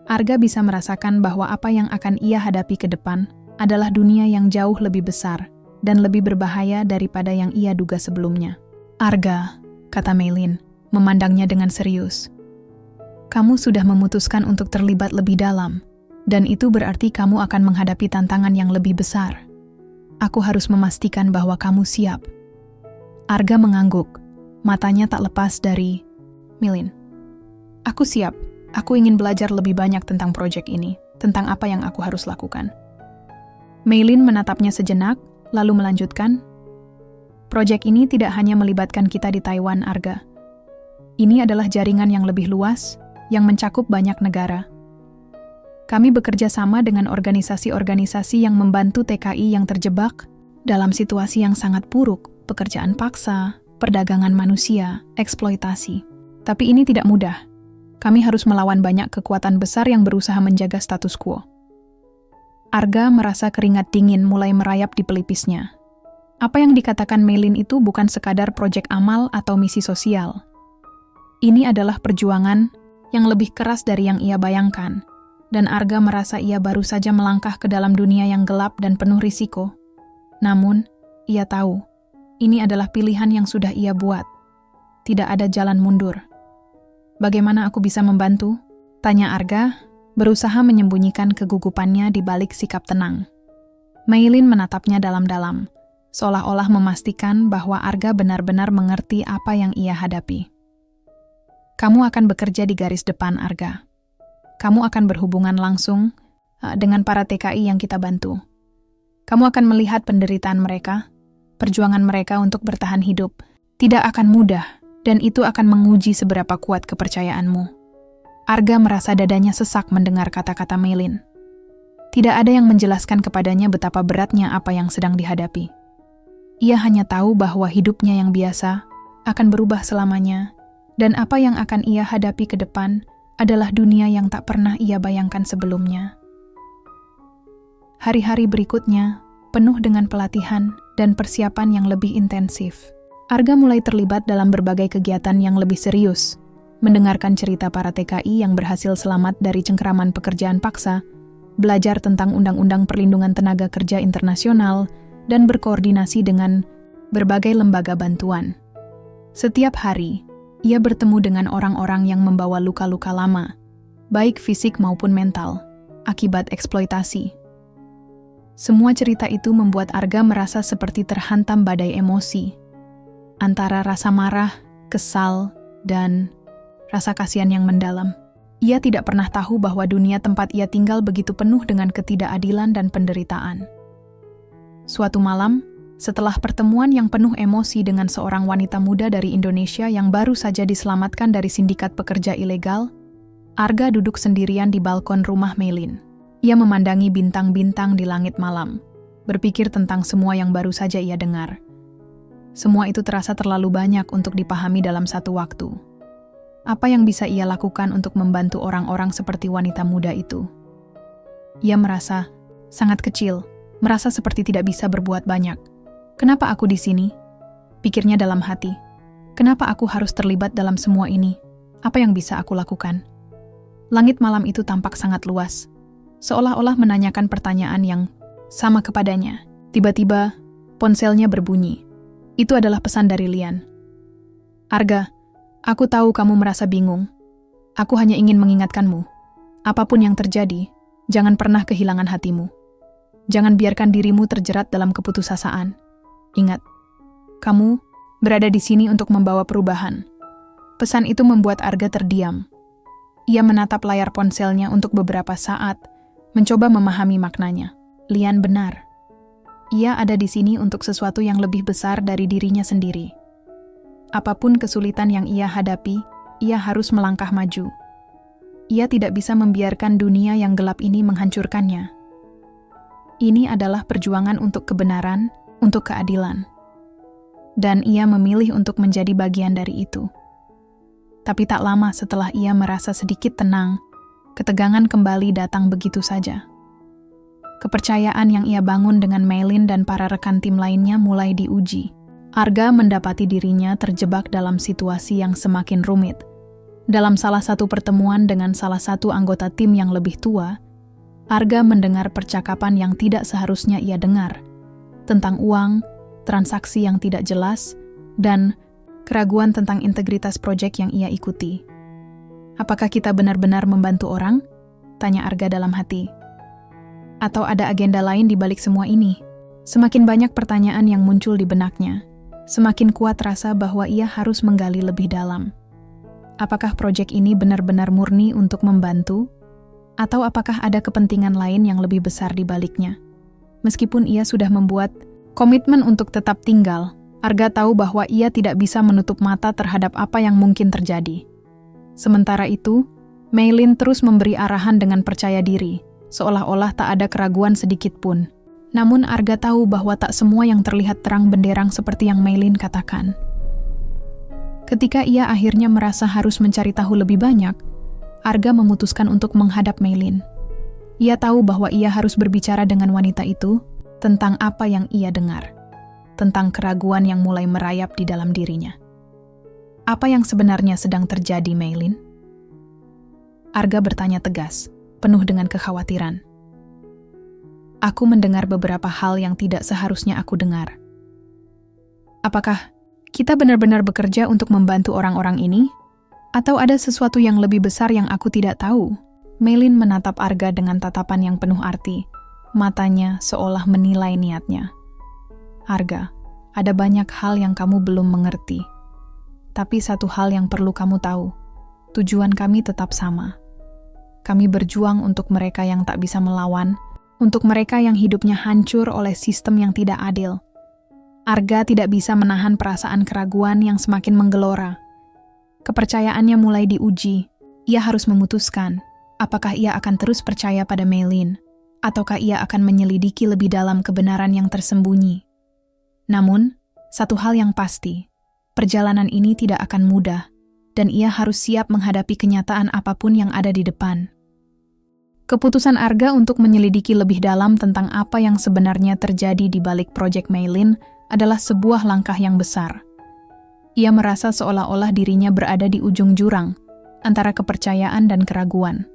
Arga bisa merasakan bahwa apa yang akan ia hadapi ke depan adalah dunia yang jauh lebih besar dan lebih berbahaya daripada yang ia duga sebelumnya. Arga, kata Maylin, memandangnya dengan serius. Kamu sudah memutuskan untuk terlibat lebih dalam, dan itu berarti kamu akan menghadapi tantangan yang lebih besar. Aku harus memastikan bahwa kamu siap. Arga mengangguk, matanya tak lepas dari Maylin. Aku siap. Aku ingin belajar lebih banyak tentang proyek ini, tentang apa yang aku harus lakukan. Maylin menatapnya sejenak, lalu melanjutkan, proyek ini tidak hanya melibatkan kita di Taiwan, Arga. Ini adalah jaringan yang lebih luas, yang mencakup banyak negara. Kami bekerja sama dengan organisasi-organisasi yang membantu TKI yang terjebak dalam situasi yang sangat buruk, pekerjaan paksa, perdagangan manusia, eksploitasi. Tapi ini tidak mudah. Kami harus melawan banyak kekuatan besar yang berusaha menjaga status quo. Arga merasa keringat dingin mulai merayap di pelipisnya. Apa yang dikatakan Maylin itu bukan sekadar proyek amal atau misi sosial. Ini adalah perjuangan yang lebih keras dari yang ia bayangkan, dan Arga merasa ia baru saja melangkah ke dalam dunia yang gelap dan penuh risiko. Namun, ia tahu, ini adalah pilihan yang sudah ia buat. Tidak ada jalan mundur. Bagaimana aku bisa membantu? Tanya Arga, berusaha menyembunyikan kegugupannya di balik sikap tenang. Maylin menatapnya dalam-dalam, seolah-olah memastikan bahwa Arga benar-benar mengerti apa yang ia hadapi. Kamu akan bekerja di garis depan, Arga. kamu akan berhubungan langsung dengan para TKI yang kita bantu. Kamu akan melihat penderitaan mereka, perjuangan mereka untuk bertahan hidup. Tidak akan mudah, dan itu akan menguji seberapa kuat kepercayaanmu. Arga merasa dadanya sesak mendengar kata-kata Meilin. Tidak ada yang menjelaskan kepadanya betapa beratnya apa yang sedang dihadapi. Ia hanya tahu bahwa hidupnya yang biasa akan berubah selamanya, dan apa yang akan ia hadapi ke depan adalah dunia yang tak pernah ia bayangkan sebelumnya. Hari-hari berikutnya penuh dengan pelatihan dan persiapan yang lebih intensif. Arga mulai terlibat dalam berbagai kegiatan yang lebih serius, mendengarkan cerita para TKI yang berhasil selamat dari cengkeraman pekerjaan paksa, belajar tentang Undang-Undang Perlindungan Tenaga Kerja Internasional, dan berkoordinasi dengan berbagai lembaga bantuan. Setiap hari, ia bertemu dengan orang-orang yang membawa luka-luka lama, baik fisik maupun mental, akibat eksploitasi. Semua cerita itu membuat Arga merasa seperti terhantam badai emosi, antara rasa marah, kesal, dan rasa kasihan yang mendalam. Ia tidak pernah tahu bahwa dunia tempat ia tinggal begitu penuh dengan ketidakadilan dan penderitaan. Suatu malam, setelah pertemuan yang penuh emosi dengan seorang wanita muda dari Indonesia yang baru saja diselamatkan dari sindikat pekerja ilegal, Arga duduk sendirian di balkon rumah Meilin. Ia memandangi bintang-bintang di langit malam, berpikir tentang semua yang baru saja ia dengar. Semua itu terasa terlalu banyak untuk dipahami dalam satu waktu. Apa yang bisa ia lakukan untuk membantu orang-orang seperti wanita muda itu? Ia merasa sangat kecil, merasa seperti tidak bisa berbuat banyak. Kenapa aku di sini? Pikirnya dalam hati. Kenapa aku harus terlibat dalam semua ini? Apa yang bisa aku lakukan? Langit malam itu tampak sangat luas, seolah-olah menanyakan pertanyaan yang sama kepadanya. Tiba-tiba, ponselnya berbunyi. Itu adalah pesan dari Lian. Arga, aku tahu kamu merasa bingung. Aku hanya ingin mengingatkanmu. Apapun yang terjadi, jangan pernah kehilangan hatimu. Jangan biarkan dirimu terjerat dalam keputusasaan. Ingat, kamu berada di sini untuk membawa perubahan. Pesan itu membuat Arga terdiam. Ia menatap layar ponselnya untuk beberapa saat, mencoba memahami maknanya. Lian benar. Ia ada di sini untuk sesuatu yang lebih besar dari dirinya sendiri. Apapun kesulitan yang ia hadapi, ia harus melangkah maju. Ia tidak bisa membiarkan dunia yang gelap ini menghancurkannya. Ini adalah perjuangan untuk kebenaran, untuk keadilan. Dan ia memilih untuk menjadi bagian dari itu. Tapi tak lama setelah ia merasa sedikit tenang, ketegangan kembali datang begitu saja. Kepercayaan yang ia bangun dengan Meilin dan para rekan tim lainnya mulai diuji. Arga mendapati dirinya terjebak dalam situasi yang semakin rumit. Dalam salah satu pertemuan dengan salah satu anggota tim yang lebih tua, Arga mendengar percakapan yang tidak seharusnya ia dengar, tentang uang, transaksi yang tidak jelas, dan keraguan tentang integritas proyek yang ia ikuti. Apakah kita benar-benar membantu orang? Tanya Arga dalam hati. Atau ada agenda lain di balik semua ini? Semakin banyak pertanyaan yang muncul di benaknya, semakin kuat rasa bahwa ia harus menggali lebih dalam. Apakah proyek ini benar-benar murni untuk membantu? Atau apakah ada kepentingan lain yang lebih besar di baliknya? Meskipun ia sudah membuat komitmen untuk tetap tinggal, Arga tahu bahwa ia tidak bisa menutup mata terhadap apa yang mungkin terjadi. Sementara itu, Meilin terus memberi arahan dengan percaya diri, seolah-olah tak ada keraguan sedikit pun. Namun Arga tahu bahwa tak semua yang terlihat terang benderang seperti yang Meilin katakan. Ketika ia akhirnya merasa harus mencari tahu lebih banyak, Arga memutuskan untuk menghadap Meilin. Ia tahu bahwa ia harus berbicara dengan wanita itu tentang apa yang ia dengar, tentang keraguan yang mulai merayap di dalam dirinya. Apa yang sebenarnya sedang terjadi, Meilin? Arga bertanya tegas, penuh dengan kekhawatiran. Aku mendengar beberapa hal yang tidak seharusnya aku dengar. Apakah kita benar-benar bekerja untuk membantu orang-orang ini? Atau ada sesuatu yang lebih besar yang aku tidak tahu? Meilin menatap Arga dengan tatapan yang penuh arti. Matanya seolah menilai niatnya. Arga, ada banyak hal yang kamu belum mengerti. Tapi satu hal yang perlu kamu tahu, tujuan kami tetap sama. Kami berjuang untuk mereka yang tak bisa melawan, untuk mereka yang hidupnya hancur oleh sistem yang tidak adil. Arga tidak bisa menahan perasaan keraguan yang semakin menggelora. Kepercayaannya mulai diuji. Ia harus memutuskan, apakah ia akan terus percaya pada Meilin, ataukah ia akan menyelidiki lebih dalam kebenaran yang tersembunyi. Namun, satu hal yang pasti, perjalanan ini tidak akan mudah, dan ia harus siap menghadapi kenyataan apapun yang ada di depan. Keputusan Arga untuk menyelidiki lebih dalam tentang apa yang sebenarnya terjadi di balik proyek Meilin adalah sebuah langkah yang besar. Ia merasa seolah-olah dirinya berada di ujung jurang, antara kepercayaan dan keraguan.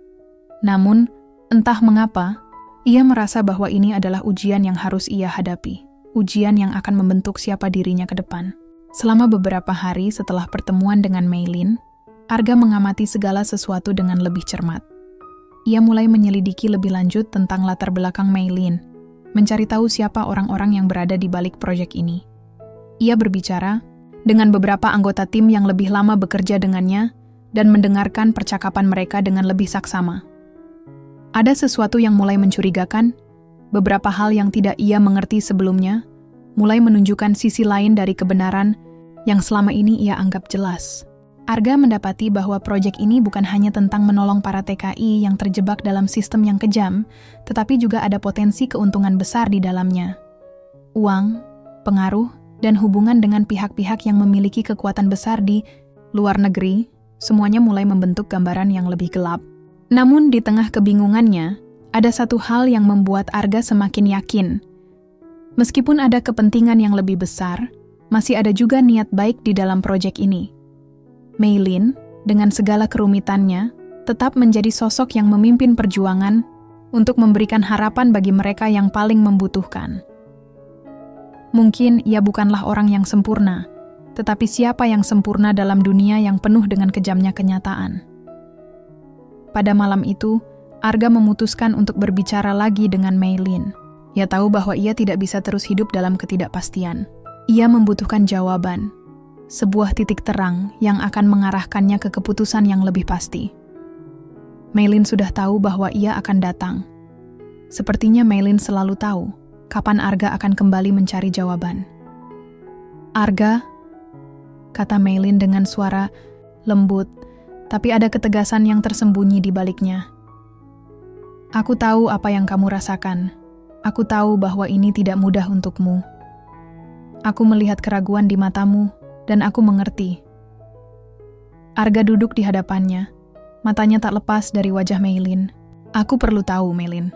Namun, entah mengapa, ia merasa bahwa ini adalah ujian yang harus ia hadapi, ujian yang akan membentuk siapa dirinya ke depan. Selama beberapa hari setelah pertemuan dengan Meilin, Arga mengamati segala sesuatu dengan lebih cermat. Ia mulai menyelidiki lebih lanjut tentang latar belakang Meilin, mencari tahu siapa orang-orang yang berada di balik proyek ini. Ia berbicara dengan beberapa anggota tim yang lebih lama bekerja dengannya dan mendengarkan percakapan mereka dengan lebih saksama. Ada sesuatu yang mulai mencurigakan, beberapa hal yang tidak ia mengerti sebelumnya, mulai menunjukkan sisi lain dari kebenaran yang selama ini ia anggap jelas. Arga mendapati bahwa proyek ini bukan hanya tentang menolong para TKI yang terjebak dalam sistem yang kejam, tetapi juga ada potensi keuntungan besar di dalamnya. Uang, pengaruh, dan hubungan dengan pihak-pihak yang memiliki kekuatan besar di luar negeri, semuanya mulai membentuk gambaran yang lebih gelap. Namun di tengah kebingungannya, ada satu hal yang membuat Arga semakin yakin. Meskipun ada kepentingan yang lebih besar, masih ada juga niat baik di dalam proyek ini. Meilin, dengan segala kerumitannya, tetap menjadi sosok yang memimpin perjuangan untuk memberikan harapan bagi mereka yang paling membutuhkan. Mungkin ia bukanlah orang yang sempurna, tetapi siapa yang sempurna dalam dunia yang penuh dengan kejamnya kenyataan. Pada malam itu, Arga memutuskan untuk berbicara lagi dengan Meilin. Ia tahu bahwa ia tidak bisa terus hidup dalam ketidakpastian. Ia membutuhkan jawaban, sebuah titik terang yang akan mengarahkannya ke keputusan yang lebih pasti. Meilin sudah tahu bahwa ia akan datang. Sepertinya Meilin selalu tahu kapan Arga akan kembali mencari jawaban. "Arga," kata Meilin dengan suara lembut, tapi ada ketegasan yang tersembunyi di baliknya. "Aku tahu apa yang kamu rasakan. Aku tahu bahwa ini tidak mudah untukmu. Aku melihat keraguan di matamu, dan aku mengerti." Arga duduk di hadapannya, matanya tak lepas dari wajah Meilin. "Aku perlu tahu, Meilin.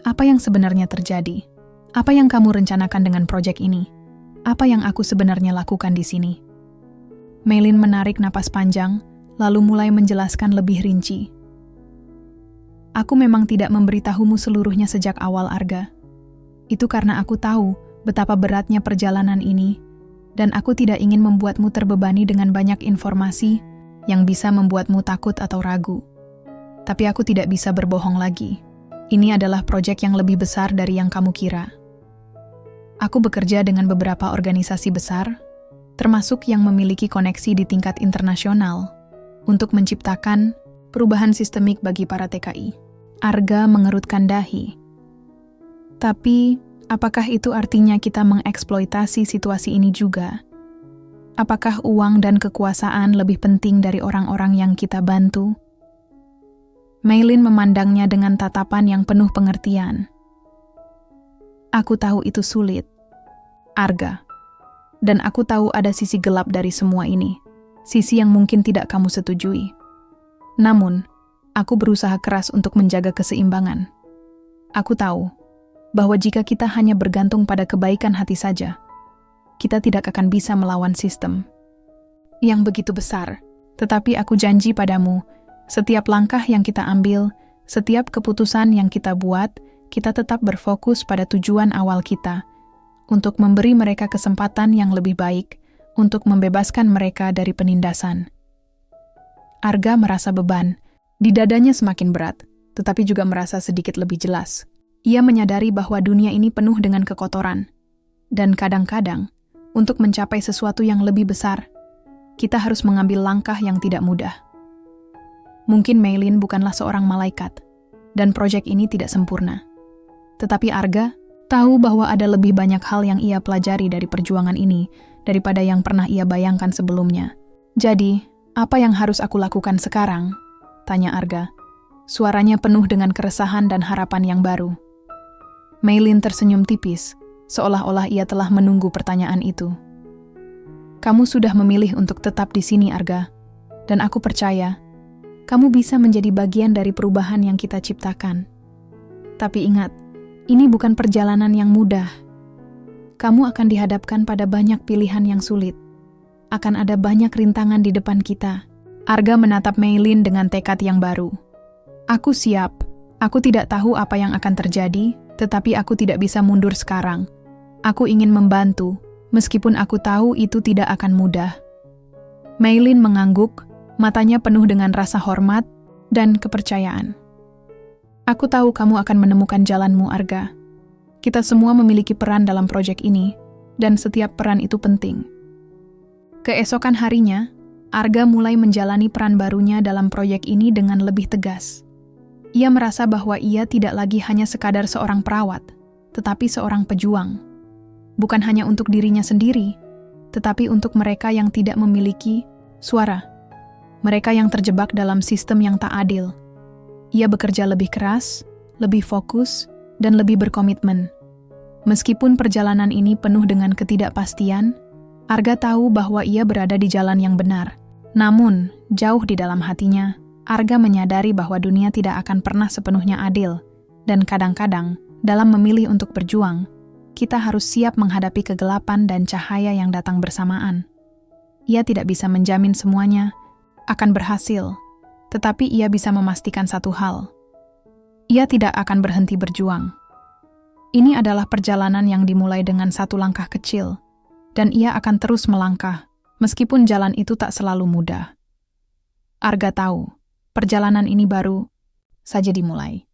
Apa yang sebenarnya terjadi? Apa yang kamu rencanakan dengan proyek ini? Apa yang aku sebenarnya lakukan di sini?" Meilin menarik napas panjang, lalu mulai menjelaskan lebih rinci. "Aku memang tidak memberitahumu seluruhnya sejak awal, Arga. Itu karena aku tahu betapa beratnya perjalanan ini, dan aku tidak ingin membuatmu terbebani dengan banyak informasi yang bisa membuatmu takut atau ragu. Tapi aku tidak bisa berbohong lagi. Ini adalah proyek yang lebih besar dari yang kamu kira. Aku bekerja dengan beberapa organisasi besar, termasuk yang memiliki koneksi di tingkat internasional, untuk menciptakan perubahan sistemik bagi para TKI." Arga mengerutkan dahi. "Tapi, apakah itu artinya kita mengeksploitasi situasi ini juga? Apakah uang dan kekuasaan lebih penting dari orang-orang yang kita bantu?" Meilin memandangnya dengan tatapan yang penuh pengertian. "Aku tahu itu sulit, Arga. Dan aku tahu ada sisi gelap dari semua ini, sisi yang mungkin tidak kamu setujui. Namun, aku berusaha keras untuk menjaga keseimbangan. Aku tahu bahwa jika kita hanya bergantung pada kebaikan hati saja, kita tidak akan bisa melawan sistem yang begitu besar. Tetapi aku janji padamu, setiap langkah yang kita ambil, setiap keputusan yang kita buat, kita tetap berfokus pada tujuan awal kita, untuk memberi mereka kesempatan yang lebih baik, untuk membebaskan mereka dari penindasan." Arga merasa beban. Di dadanya semakin berat, tetapi juga merasa sedikit lebih jelas. Ia menyadari bahwa dunia ini penuh dengan kekotoran. Dan kadang-kadang, untuk mencapai sesuatu yang lebih besar, kita harus mengambil langkah yang tidak mudah. Mungkin Meilin bukanlah seorang malaikat, dan proyek ini tidak sempurna. Tetapi Arga tahu bahwa ada lebih banyak hal yang ia pelajari dari perjuangan ini daripada yang pernah ia bayangkan sebelumnya. Jadi, apa yang harus aku lakukan sekarang? Tanya Arga. Suaranya penuh dengan keresahan dan harapan yang baru. Meilin tersenyum tipis, seolah-olah ia telah menunggu pertanyaan itu. Kamu sudah memilih untuk tetap di sini, Arga, dan aku percaya kamu bisa menjadi bagian dari perubahan yang kita ciptakan. Tapi ingat, ini bukan perjalanan yang mudah. Kamu akan dihadapkan pada banyak pilihan yang sulit. Akan ada banyak rintangan di depan kita. Arga menatap Meilin dengan tekad yang baru. Aku siap. Aku tidak tahu apa yang akan terjadi, tetapi aku tidak bisa mundur sekarang. Aku ingin membantu, meskipun aku tahu itu tidak akan mudah. Meilin mengangguk, matanya penuh dengan rasa hormat dan kepercayaan. Aku tahu kamu akan menemukan jalanmu, Arga. Kita semua memiliki peran dalam proyek ini, dan setiap peran itu penting. Keesokan harinya, Arga mulai menjalani peran barunya dalam proyek ini dengan lebih tegas. Ia merasa bahwa ia tidak lagi hanya sekadar seorang perawat, tetapi seorang pejuang. Bukan hanya untuk dirinya sendiri, tetapi untuk mereka yang tidak memiliki suara. Mereka yang terjebak dalam sistem yang tak adil. Ia bekerja lebih keras, lebih fokus, dan lebih berkomitmen. Meskipun perjalanan ini penuh dengan ketidakpastian, Arga tahu bahwa ia berada di jalan yang benar. Namun, jauh di dalam hatinya, Arga menyadari bahwa dunia tidak akan pernah sepenuhnya adil, dan kadang-kadang, dalam memilih untuk berjuang, kita harus siap menghadapi kegelapan dan cahaya yang datang bersamaan. Ia tidak bisa menjamin semuanya akan berhasil, tetapi ia bisa memastikan satu hal. Ia tidak akan berhenti berjuang. Ini adalah perjalanan yang dimulai dengan satu langkah kecil, dan ia akan terus melangkah, meskipun jalan itu tak selalu mudah. Arga tahu, perjalanan ini baru saja dimulai.